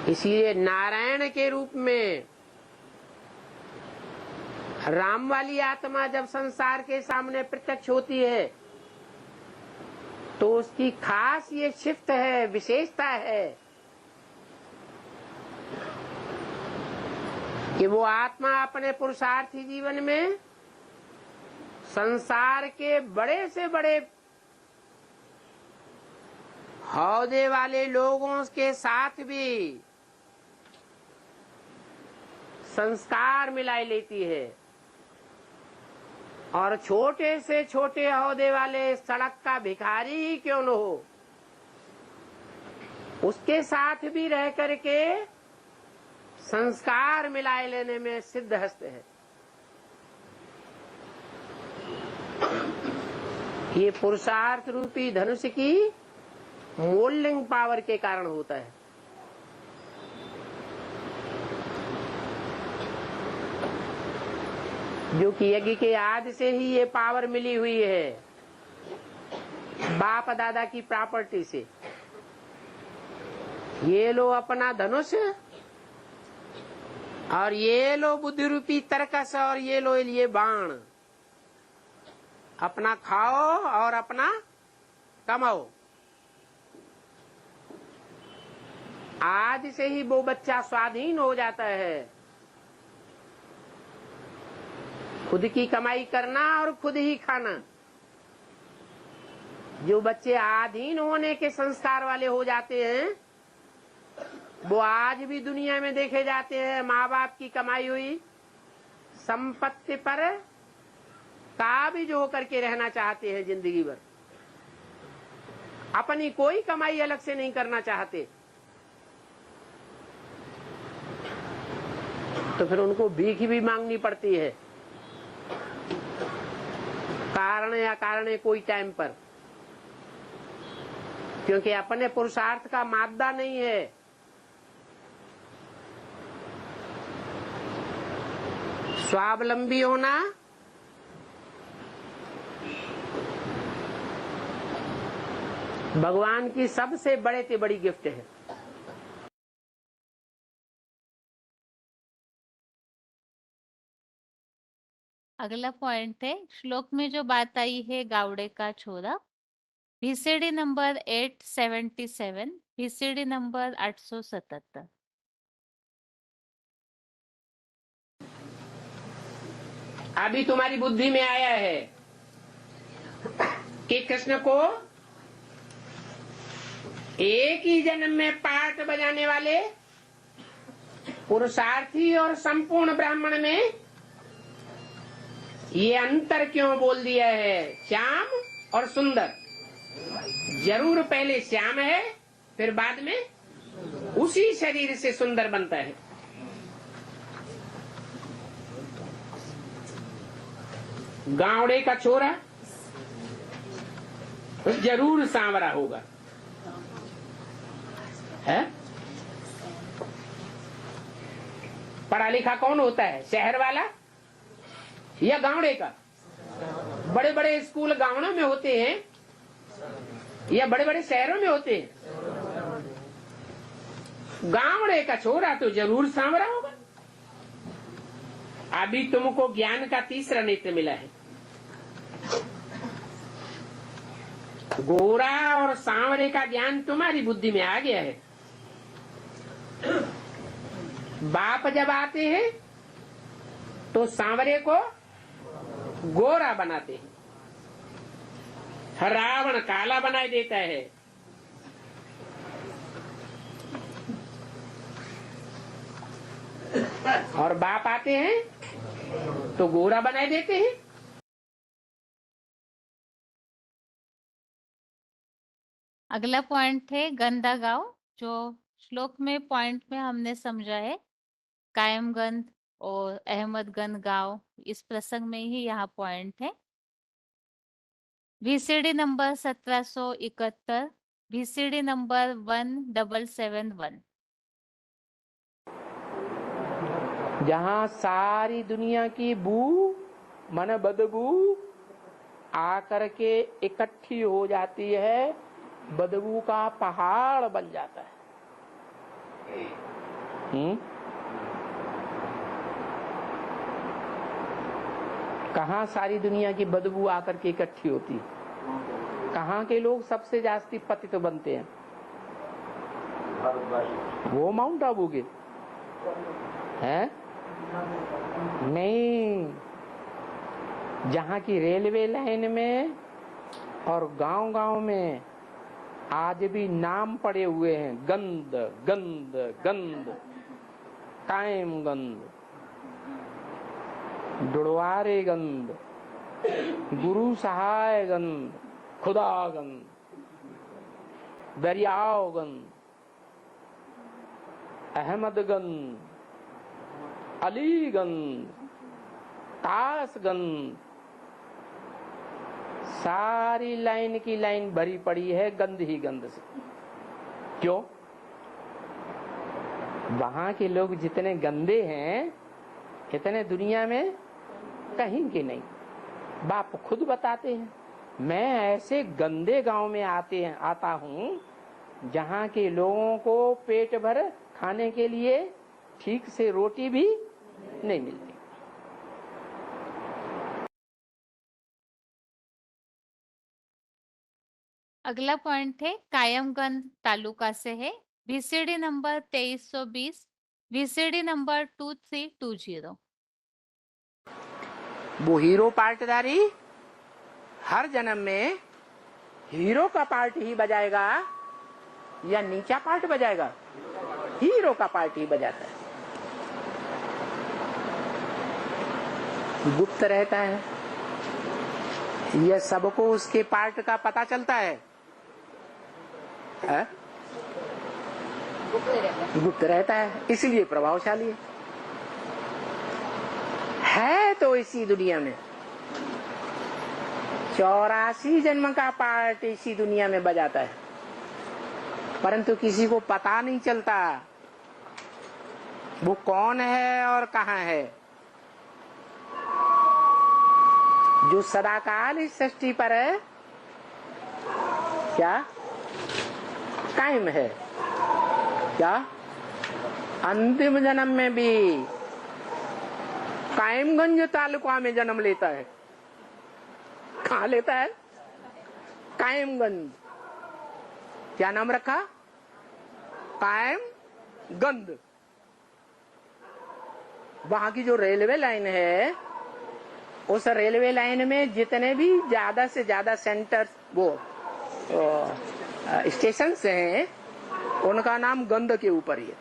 इसलिए नारायण के रूप में राम वाली आत्मा जब संसार के सामने प्रत्यक्ष होती है तो उसकी खास ये शिफ्ट है, विशेषता है कि वो आत्मा अपने पुरुषार्थी जीवन में संसार के बड़े से बड़े हौदे वाले लोगों के साथ भी संस्कार मिलाई लेती है और छोटे से छोटे हौदे वाले सड़क का भिखारी ही क्यों न हो उसके साथ भी रह करके संस्कार मिलाए लेने में सिद्ध हस्त है। ये पुरुषार्थ रूपी धनुष की मोल्डिंग पावर के कारण होता है। जो कि यज्ञ के आदि से ही ये पावर मिली हुई है, बाप दादा की प्रॉपर्टी से। ये लो अपना धनुष और ये लो बुद्धि रूपी तरकस और ये लो ये बाण, अपना खाओ और अपना कमाओ। आज से ही वो बच्चा स्वाधीन हो जाता है, खुद की कमाई करना और खुद ही खाना। जो बच्चे आधीन होने के संस्कार वाले हो जाते हैं वो आज भी दुनिया में देखे जाते हैं। माँ बाप की कमाई हुई संपत्ति पर काबिज होकर के रहना चाहते हैं जिंदगी भर, अपनी कोई कमाई अलग से नहीं करना चाहते। तो फिर उनको भीख भी मांगनी पड़ती है, कारण या कारण कोई टाइम पर, क्योंकि अपने पुरुषार्थ का मादा नहीं है। स्वावलंबी होना भगवान की सबसे बड़े से बड़ी गिफ्ट है। अगला पॉइंट है, श्लोक में जो बात आई है गावड़े का छोरा, VCD नंबर 877, VCD नंबर 877। अभी तुम्हारी बुद्धि में आया है कि कृष्ण को एक ही जन्म में पार्ट बजाने वाले पुरुषार्थी और संपूर्ण ब्राह्मण में ये अंतर क्यों बोल दिया है, श्याम और सुंदर। जरूर पहले श्याम है, फिर बाद में उसी शरीर से सुंदर बनता है। गावड़े का छोरा जरूर सांवरा होगा, है? पढ़ा लिखा कौन होता है, शहर वाला या गावड़े का? बड़े बड़े स्कूल गांवों में होते हैं या बड़े बड़े शहरों में होते हैं? गावड़े का छोरा तो जरूर सांवरा होगा। अभी तुमको ज्ञान का तीसरा नेत्र मिला है। गोरा और सांवरे का ज्ञान तुम्हारी बुद्धि में आ गया है। बाप जब आते हैं तो सांवरे को गोरा बनाते हैं, रावण काला बनाए देता है। और बाप आते हैं तो गोरा बनाए देते हैं। अगला पॉइंट है गंदा गांव, जो श्लोक में पॉइंट में हमने समझा है कायमगंज और अहमदगंज गांव, इस प्रसंग में ही यहाँ पॉइंट है। VCD number 1771, VCD number 1771। जहां सारी दुनिया की बू मन बदबू आकर के इकट्ठी हो जाती है, बदबू का पहाड़ बन जाता है। कहाँ सारी दुनिया की बदबू आकर के इकट्ठी होती है? कहाँ के लोग सबसे जास्ती पतित बनते हैं? वो माउंट आबू के हैं? नहीं, जहाँ की रेलवे लाइन में और गांव-गांव में आज भी नाम पड़े हुए हैं, गंद गंद गंद, कायमगंज, डुड़वारे गंद, गुरु सहाय गंद, खुदागंज, दरियावगंज, अहमदगंज, अलीगंज, तासगंज, सारी लाइन की लाइन भरी पड़ी है गंद ही गंद से। क्यों? वहां के लोग जितने गंदे हैं इतने दुनिया में कहीं के नहीं। बाप खुद बताते हैं, मैं ऐसे गंदे गांव में आता हूँ जहाँ के लोगों को पेट भर खाने के लिए ठीक से रोटी भी नहीं मिलती। अगला पॉइंट है कायमगंज तालुका से है, VCD नंबर 2320, VCD नंबर 2320। वो हीरो पार्टदारी हर जन्म में हीरो का पार्ट ही बजाएगा या नीचा पार्ट बजाएगा? हीरो का पार्ट ही बजाता है, गुप्त रहता है। यह सबको उसके पार्ट का पता चलता है? गुप्त रहता है, इसलिए प्रभावशाली है तो इसी दुनिया में 84 जन्म का पार्ट इसी दुनिया में बजाता है, परंतु किसी को पता नहीं चलता वो कौन है और कहाँ है। जो सदाकाल इस सृष्टि पर है क्या कायम है, क्या अंतिम जन्म में भी कायमगंज तालुका में जन्म लेता है। कहाँ लेता है? कायमगंज। क्या नाम रखा? कायमगंज। वहां की जो रेलवे लाइन है, उस रेलवे लाइन में जितने भी ज्यादा से ज्यादा सेंटर वो स्टेशन हैं, उनका नाम गंध के ऊपर ही है।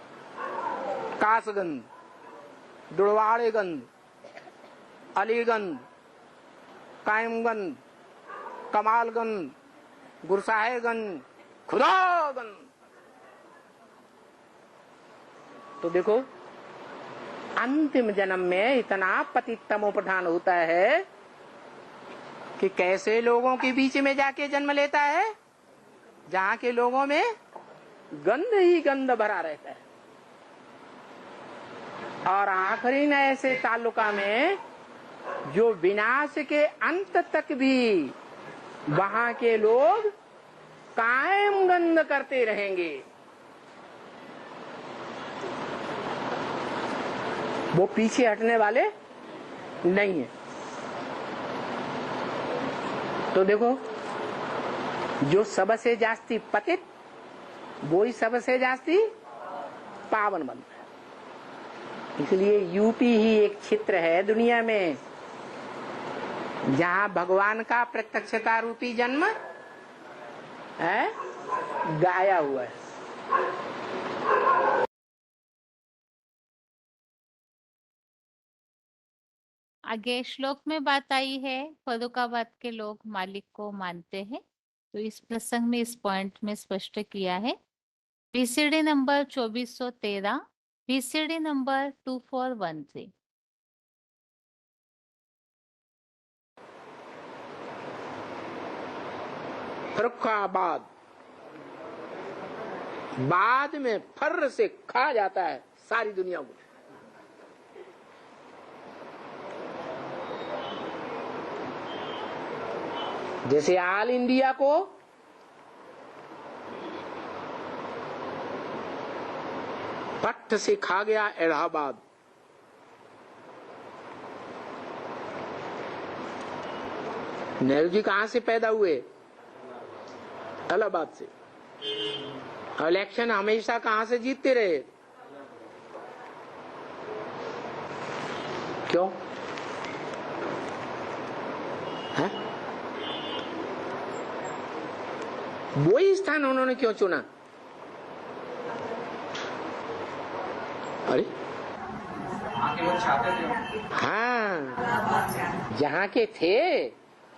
कासगंज, दुड़वाड़ेगंज, अलीगंज, कायमगंज, कमालगंज, गुरसाहेगंज, खुदागंज। तो देखो अंतिम जन्म में इतना पतितमो प्रधान होता है कि कैसे लोगों के बीच में जाके जन्म लेता है, जहां के लोगों में गंध ही गंध भरा रहता है। और आखिरी न ऐसे तालुका में जो विनाश के अंत तक भी वहां के लोग कायम गंध करते रहेंगे। वो पीछे हटने वाले नहीं है। तो देखो जो सबसे जास्ती पतित वो ही सबसे जास्ती पावन बनता है। इसलिए यूपी ही एक क्षेत्र है दुनिया में जहां भगवान का प्रत्यक्षता रूपी जन्म है गाया हुआ है। आगे श्लोक में बात आई है फर्रुखाबाद के लोग मालिक को मानते हैं, तो इस प्रसंग में इस पॉइंट में स्पष्ट किया है। PCD number 2413, PCD number 2413। Farrukhabad बाद में फर्र से खा जाता है सारी दुनिया को। जैसे ऑल इंडिया को पट्ट से खा गया इलाहाबाद। नेहरू जी कहां से पैदा हुए? इलाहाबाद से। इलेक्शन हमेशा कहां से जीतते रहे? क्यों है? वही स्थान उन्होंने क्यों चुना? अरे हाँ, जहां के थे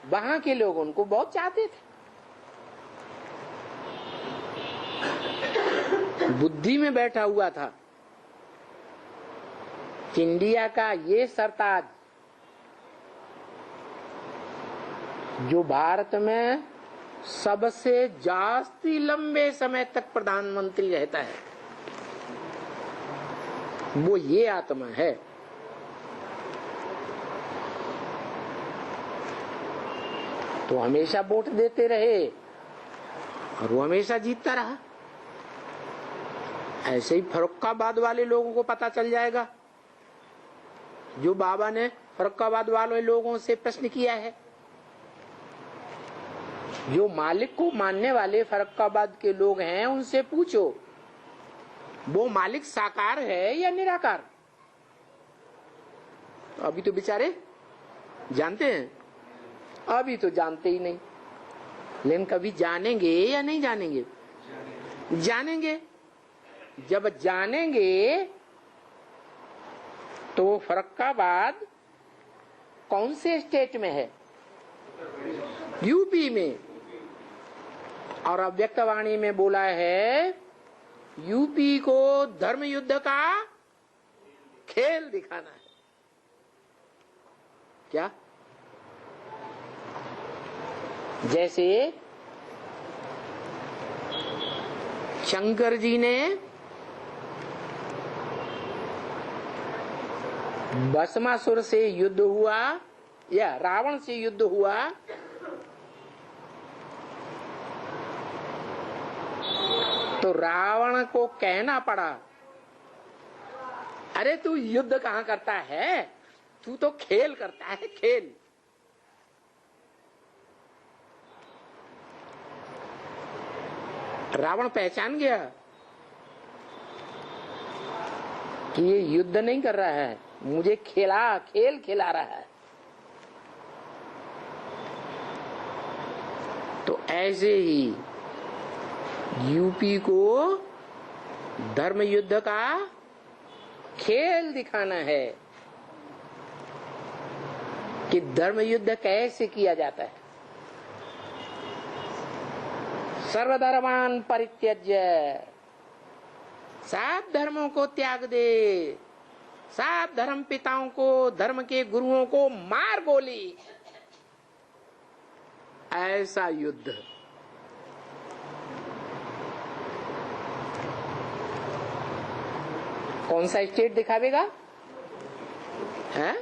वहां के लोग उनको बहुत चाहते थे। बुद्धि में बैठा हुआ था कि इंडिया का ये सरताज जो भारत में सबसे जास्ती लंबे समय तक प्रधानमंत्री रहता है, वो ये आत्मा है। तो हमेशा वोट देते रहे और वो हमेशा जीतता रहा। ऐसे ही फर्रुखाबाद वाले लोगों को पता चल जाएगा। जो बाबा ने फर्रुखाबाद वाले लोगों से प्रश्न किया है, जो मालिक को मानने वाले फर्रुखाबाद के लोग हैं, उनसे पूछो वो मालिक साकार है या निराकार? अभी तो बेचारे जानते हैं, अभी तो जानते ही नहीं, लेकिन कभी जानेंगे या नहीं जानेंगे? जानेंगे। जब जानेंगे तो फर्रुखाबाद कौन से स्टेट में है? यूपी में। और अव्यक्तवाणी में बोला है यूपी को धर्म युद्ध का खेल दिखाना है। क्या? जैसे शंकर जी ने भस्मासुर से युद्ध हुआ या रावण से युद्ध हुआ, तो रावण को कहना पड़ा, अरे तू युद्ध कहां करता है, तू तो खेल करता है, खेल। रावण पहचान गया कि ये युद्ध नहीं कर रहा है, मुझे खेल खिला रहा है। तो ऐसे ही यूपी को धर्म युद्ध का खेल दिखाना है कि धर्म युद्ध कैसे किया जाता है। सर्वधर्मान परित्यज्य, सब धर्मों को त्याग दे, सब धर्म पिताओं को, धर्म के गुरुओं को मार बोली। ऐसा युद्ध। कौन सा स्टेट दिखावेगा? है?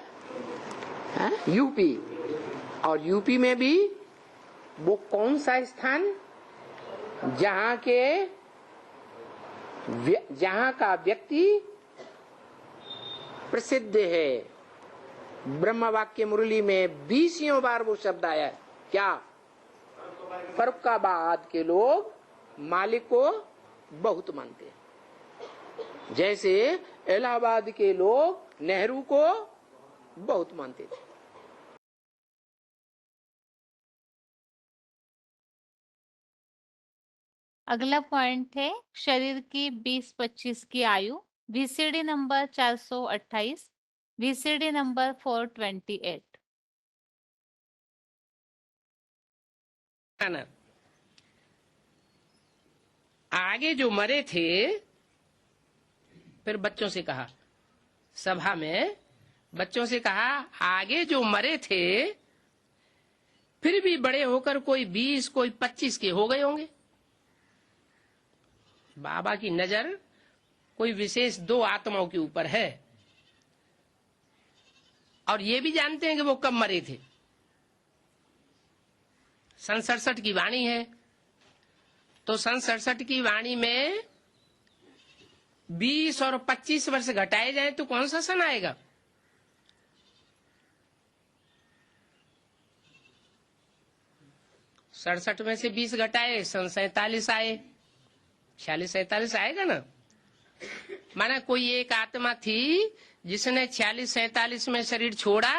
यूपी। और यूपी में भी वो कौन सा स्थान जहां का व्यक्ति प्रसिद्ध है। ब्रह्म वाक्य मुरली में 20 बार वो शब्द आया है। क्या? फर्रुखाबाद के लोग मालिक को बहुत मानते हैं, जैसे इलाहाबाद के लोग नेहरू को बहुत मानते थे। अगला पॉइंट है शरीर की 20-25 की आयु। VCD number 428, VCD number 428। आगे जो मरे थे, फिर बच्चों से कहा, सभा में बच्चों से कहा, आगे जो मरे थे फिर भी बड़े होकर कोई 20 कोई 25 के हो गए होंगे। बाबा की नजर कोई विशेष 2 आत्माओं के ऊपर है, और ये भी जानते हैं कि वो कब मरे थे। सन 67 की वाणी है, तो सन 67 की वाणी में 20 और 25 वर्ष घटाए जाए तो कौन सा सन आएगा? सड़सठ में से 20 घटाए, सन 47 आए, 46-47 आएगा ना। माना कोई एक आत्मा थी जिसने 46-47 में शरीर छोड़ा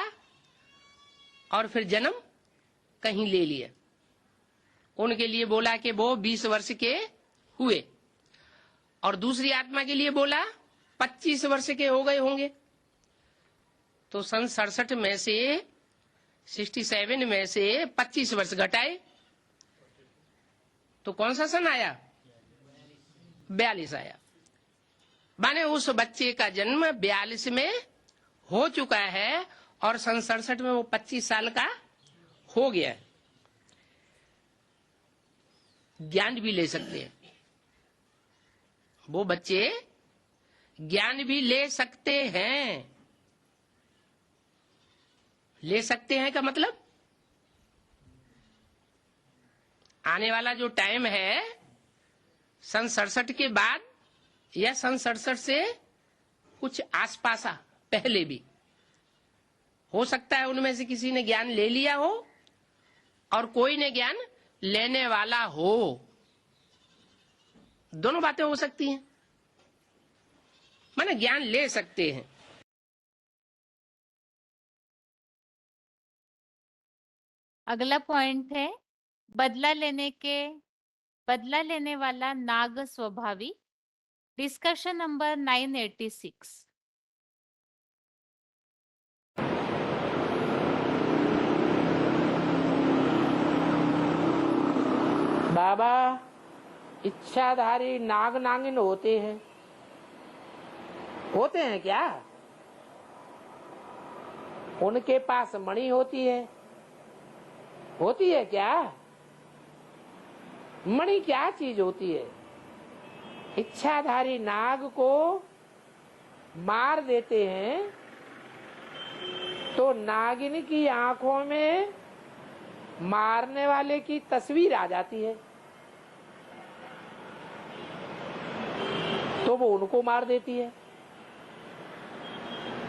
और फिर जन्म कहीं ले लिया। उनके लिए बोला कि वो 20 वर्ष के हुए, और दूसरी आत्मा के लिए बोला 25 वर्ष के हो गए होंगे। तो सन 67 में से 67 में से 25 वर्ष घटाए तो कौन सा सन आया? 42 आया। माने उस बच्चे का जन्म 42 में हो चुका है और सन 67 में वो 25 साल का हो गया है। ज्ञान भी ले सकते हैं वो बच्चे, ज्ञान भी ले सकते हैं। ले सकते हैं का मतलब आने वाला जो टाइम है सन 67 के बाद या सन 67 से कुछ आसपास पहले भी हो सकता है उनमें से किसी ने ज्ञान ले लिया हो और कोई ने ज्ञान लेने वाला हो। दोनों बातें हो सकती हैं, माने ज्ञान ले सकते हैं। अगला पॉइंट है बदला लेने वाला नाग स्वभावी। Discussion number 986। बाबा इच्छाधारी नाग नागिन होते हैं क्या? उनके पास मणि होती है क्या? मणि क्या चीज होती है? इच्छाधारी नाग को मार देते हैं तो नागिन की आंखों में मारने वाले की तस्वीर आ जाती है, तो वो उनको मार देती है।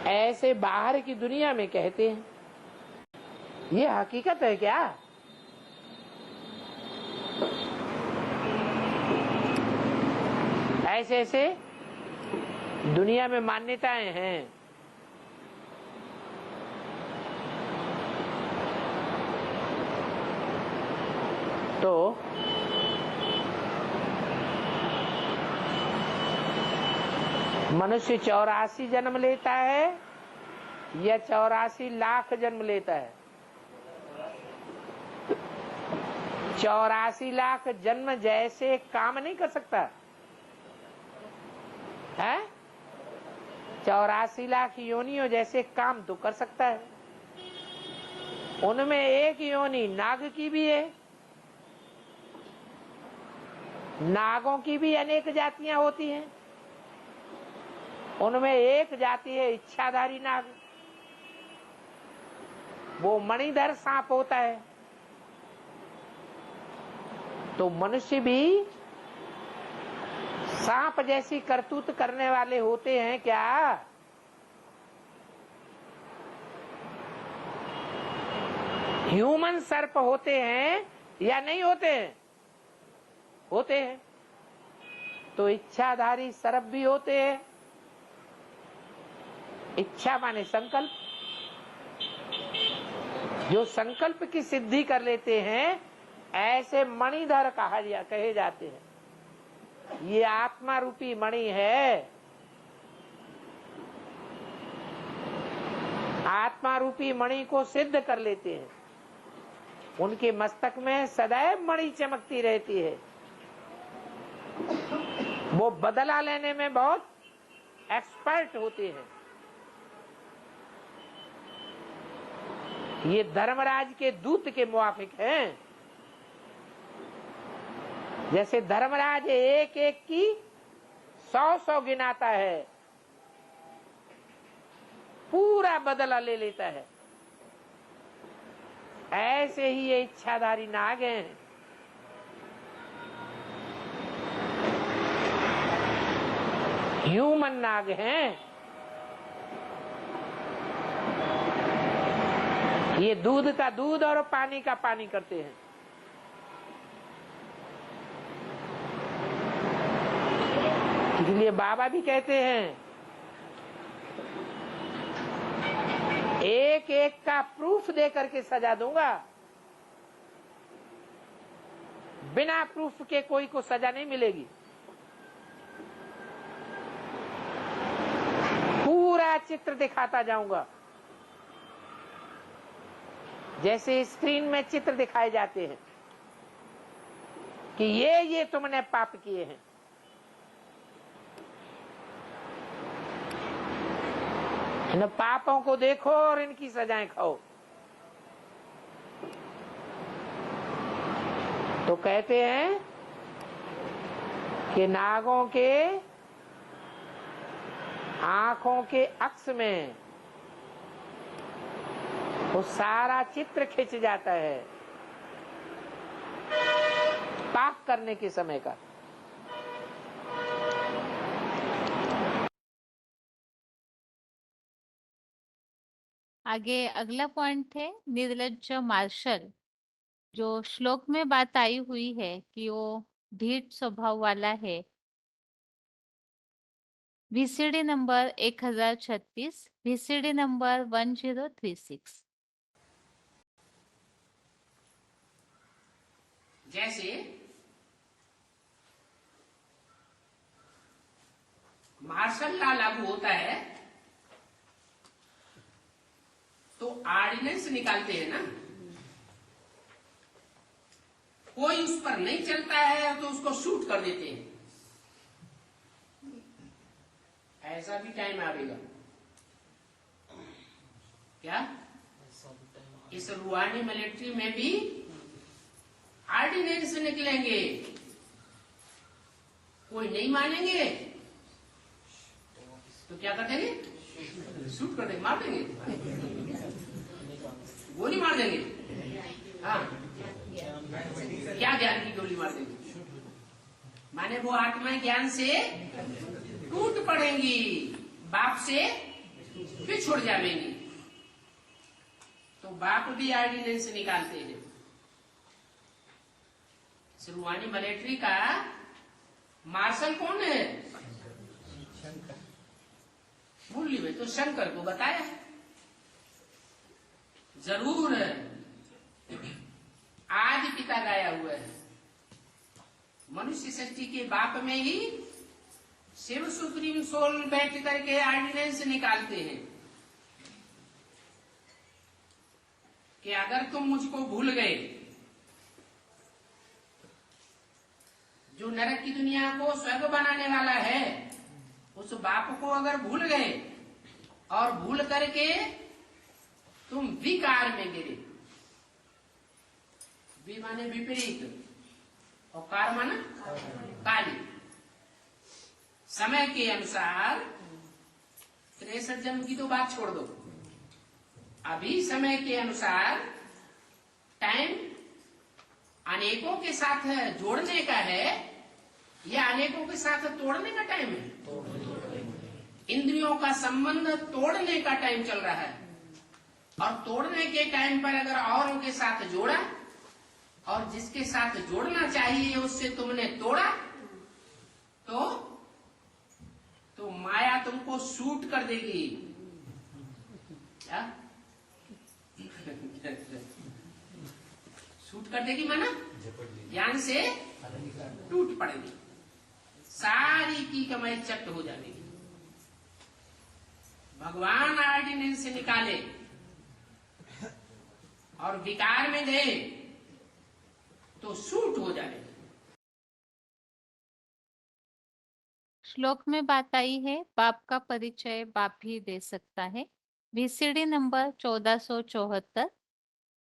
ऐसे बाहर की दुनिया में कहते हैं, ये हकीकत है क्या? ऐसे ऐसे दुनिया में मान्यताएं हैं। तो मनुष्य 84 जन्म लेता है या 84 लाख जन्म लेता है? 84 लाख जन्म जैसे काम नहीं कर सकता है? 84 लाख योनियों जैसे काम तो कर सकता है। उनमें एक योनि नाग की भी है। नागों की भी अनेक जातियां होती हैं। उनमें एक जाति है इच्छाधारी नाग, वो मणिधर सांप होता है। तो मनुष्य भी सांप जैसी करतूत करने वाले होते हैं क्या? ह्यूमन सर्प होते हैं या नहीं होते हैं? होते हैं। तो इच्छाधारी सर्प भी होते हैं। इच्छा माने संकल्प, जो संकल्प की सिद्धि कर लेते हैं ऐसे मणिधर कहे जाते हैं। ये आत्मा रूपी मणि है। आत्मा रूपी मणि को सिद्ध कर लेते हैं। उनके मस्तक में सदैव मणि चमकती रहती है। वो बदला लेने में बहुत एक्सपर्ट होते हैं। ये धर्मराज के दूत के मुआफिक हैं। जैसे धर्मराज एक एक की 100 गिनाता है, पूरा बदला ले लेता है, ऐसे ही ये इच्छाधारी नाग हैं। ह्यूमन नाग हैं। ये दूध का दूध और पानी का पानी करते हैं। इसलिए बाबा भी कहते हैं एक एक का प्रूफ दे करके सजा दूंगा, बिना प्रूफ के कोई को सजा नहीं मिलेगी। पूरा चित्र दिखाता जाऊंगा, जैसे स्क्रीन में चित्र दिखाए जाते हैं कि ये तुमने पाप किए हैं। इन पापों को देखो और इनकी सजाएं खाओ। तो कहते हैं कि नागों के आंखों के अक्स में वो सारा चित्र खिंच जाता है पाप करने के समय का। आगे अगला पॉइंट है निर्लज्ज मार्शल। जो श्लोक में बात आई हुई है कि वो ढीठ स्वभाव वाला है। VCD number 1036, VCD number 1036। जैसे मार्शल लॉ लागू होता है तो ऑर्डिनेंस निकालते हैं ना, कोई उस पर नहीं चलता है तो उसको शूट कर देते हैं। ऐसा भी टाइम आएगा क्या? इस रूहानी मिलिट्री में भी ऑर्डिनेंस निकलेंगे, कोई नहीं मानेंगे तो क्या कर देंगे? शूट कर देंगे, मार देंगे, गोली मार देंगे। हाँ, क्या ज्ञान की गोली मार देंगे? माने वो आत्मा ज्ञान से टूट पड़ेंगी, बाप से बिछुड़ जाएंगी। तो बाप भी ऑर्डिनेंस निकालते हैं। रूहानी मिलिट्री का मार्शल कौन है? मुरली में तो शंकर को बताया जरूर है, आदि पिता गाया हुआ है। मनुष्य सृष्टि के बाप में ही शिव सुप्रीम सोल बैठ करके ऑर्डिनेंस निकालते हैं कि अगर तुम मुझको भूल गए, जो नरक की दुनिया को स्वर्ग बनाने वाला है, उस बाप को अगर भूल गए और भूल करके तुम विकार में गिरे, वि माने विपरीत और कार माना काली, समय के अनुसार 63 जन्म की तो बात छोड़ दो, अभी समय के अनुसार टाइम अनेकों के साथ जोड़ने का है या अनेकों के साथ तोड़ने का टाइम है? इंद्रियों का संबंध तोड़ने का टाइम चल रहा है, और तोड़ने के टाइम पर अगर औरों के साथ जोड़ा और जिसके साथ जोड़ना चाहिए उससे तुमने तोड़ा तो माया तुमको शूट कर देगी। क्या शूट कर देगी? माना ज्ञान से टूट पड़ेगी, सारी की कमाई चट हो जाएगी। भगवान ऑर्डिनेंस से निकाले और विकार में दे तो शूट हो जाएगी। श्लोक में बात आई है, बाप का परिचय बाप ही दे सकता है। VCD number 1474,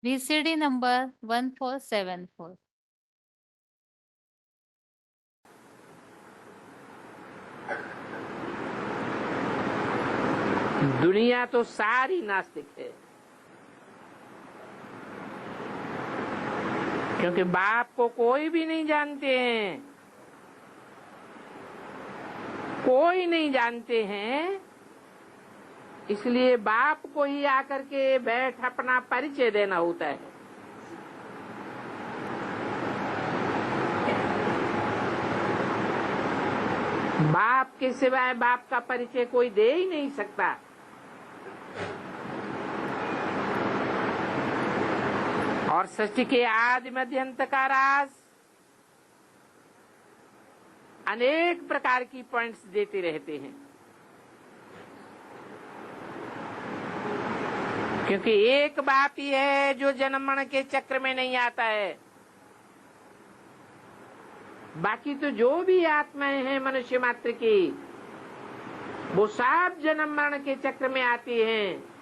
VCD number 1474। दुनिया तो सारी नास्तिक है, क्योंकि बाप को कोई भी नहीं जानते हैं, कोई नहीं जानते हैं, इसलिए बाप को ही आकर के बैठ अपना परिचय देना होता है। बाप के सिवाय बाप का परिचय कोई दे ही नहीं सकता। और सृष्टि के आदि मध्य अंत का राज अनेक प्रकार की पॉइंट्स देते रहते हैं, क्योंकि एक बाप ही है जो जन्म मरण के चक्र में नहीं आता है। बाकी तो जो भी आत्माएं हैं मनुष्य मात्र की, वो सब जन्म मरण के चक्र में आती हैं,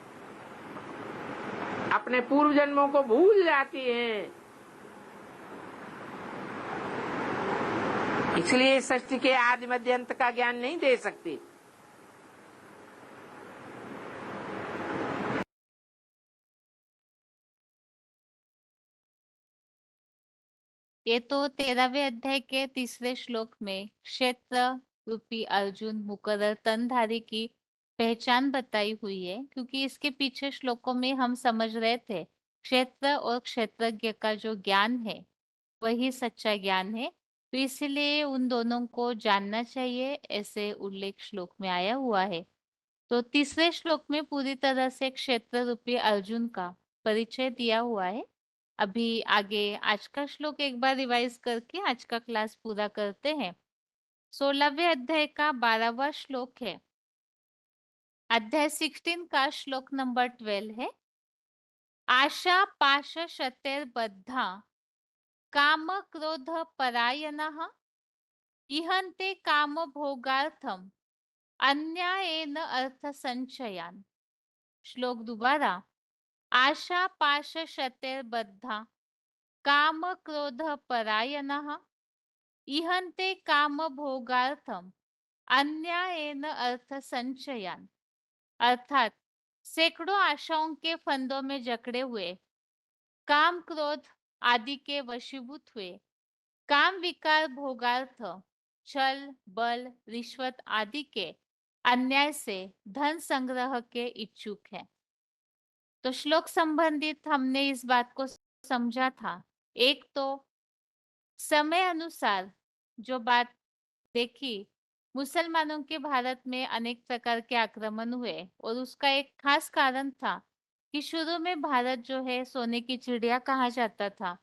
अपने पूर्व जन्मों को भूल जाती हैं। इसलिए सृष्टि के आदि मध्य अंत का ज्ञान नहीं दे सकती। ये तो 13वें अध्याय के 3 श्लोक में क्षेत्र रूपी अर्जुन मुकर्रर तनधारी की पहचान बताई हुई है, क्योंकि इसके पीछे श्लोकों में हम समझ रहे थे क्षेत्र और क्षेत्रज्ञ का जो ज्ञान है वही सच्चा ज्ञान है, तो इसलिए उन दोनों को जानना चाहिए, ऐसे उल्लेख श्लोक में आया हुआ है। तो 3 श्लोक में पूरी तरह से क्षेत्र रूपी अर्जुन का परिचय दिया हुआ है। अभी आगे आज का श्लोक एक बार रिवाइज करके आज का क्लास पूरा करते हैं। 16वें अध्याय का 12वां श्लोक है। अध्याय 16 का श्लोक नंबर 12 है। आशा पाश शतेर बद्धा काम क्रोध परायणः इहन्ते काम भोगार्थम अन्यायेन अर्थ संचयान। श्लोक दोबारा। आशा पाश शतैर्बद्धा काम क्रोध परायणः इहन्ते काम भोगार्थम अन्यायेन अर्थ संचयान। अर्थात सैकड़ों आशाओं के फंदों में जकड़े हुए, काम क्रोध आदि के वशीभूत हुए, काम विकार भोगार्थ छल बल रिश्वत आदि के अन्याय से धन संग्रह के इच्छुक है। तो श्लोक संबंधित हमने इस बात को समझा था। एक तो समय अनुसार जो बात देखी, मुसलमानों के भारत में अनेक प्रकार के आक्रमण हुए और उसका एक खास कारण था कि शुरू में भारत जो है सोने की चिड़िया कहा जाता था।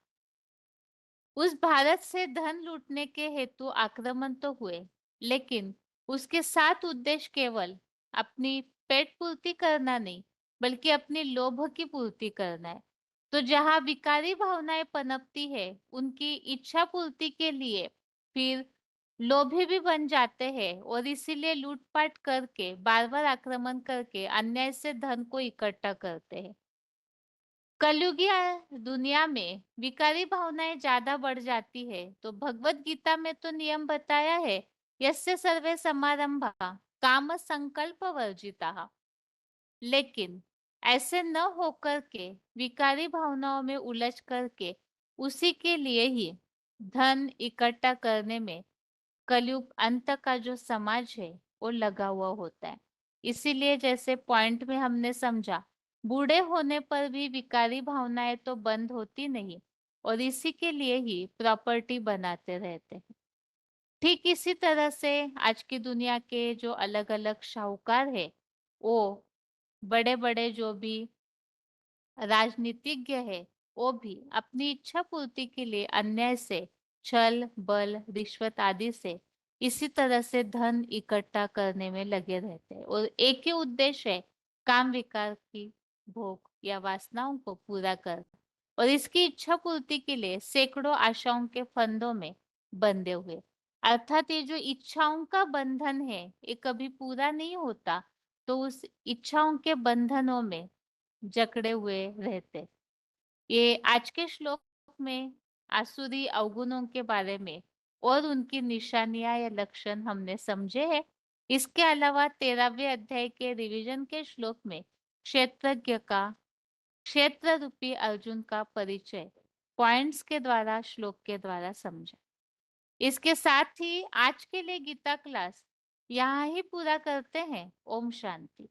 उस भारत से धन लूटने के हेतु आक्रमण तो हुए, लेकिन उसके साथ उद्देश्य केवल अपनी पेट पूर्ति करना नहीं, बल्कि अपनी लोभ की पूर्ति करना है। तो जहां विकारी भावनाएं पनपती है, उनकी इच्छा पूर्ति के लिए फिर लोभी भी बन जाते हैं और इसीलिए लूटपाट करके बार बार आक्रमण करके अन्याय से धन को इकट्ठा करते हैं। कलयुगीय दुनिया में विकारी भावनाएं ज्यादा बढ़ जाती है, तो भगवत गीता में तो नियम बताया है, यस्य सर्वे समारंभा काम संकल्प वर्जिता। लेकिन ऐसे न होकर के विकारी भावनाओं में उलझ करके उसी के लिए ही धन इकट्ठा करने में कलयुग अंत का जो समाज है वो लगा हुआ होता है। इसीलिए जैसे पॉइंट में हमने समझा, बूढ़े होने पर भी विकारी भावनाएं तो बंद होती नहीं और इसी के लिए ही प्रॉपर्टी बनाते रहते हैं। ठीक इसी तरह से आज की दुनिया के जो अलग अलग शाहूकार है, वो बड़े बड़े जो भी राजनीतिज्ञ है, वो भी अपनी इच्छा पूर्ति के लिए अन्याय से छल बल रिश्वत आदि से इसी तरह से धन इकट्ठा करने में लगे रहते हैं और एक ही उद्देश्य है, काम विकार की भोग या वासनाओं को पूरा करना। और इसकी इच्छा पूर्ति के लिए सैकड़ों आशाओं के फंदों में बंधे हुए, अर्थात ये जो इच्छाओं का बंधन है ये कभी पूरा नहीं होता, तो उस इच्छाओं के बंधनों में जकड़े हुए रहते। ये आज के श्लोक में आसुरी अवगुणों के बारे में और उनकी निशानियां या लक्षण हमने समझे हैं। इसके अलावा 13वें अध्याय के रिवीजन के श्लोक में क्षेत्रज्ञ का, क्षेत्र रूपी अर्जुन का परिचय पॉइंट्स के द्वारा श्लोक के द्वारा समझा। इसके साथ ही आज के लिए गीता क्लास यहाँ ही पूरा करते हैं। ओम शांति।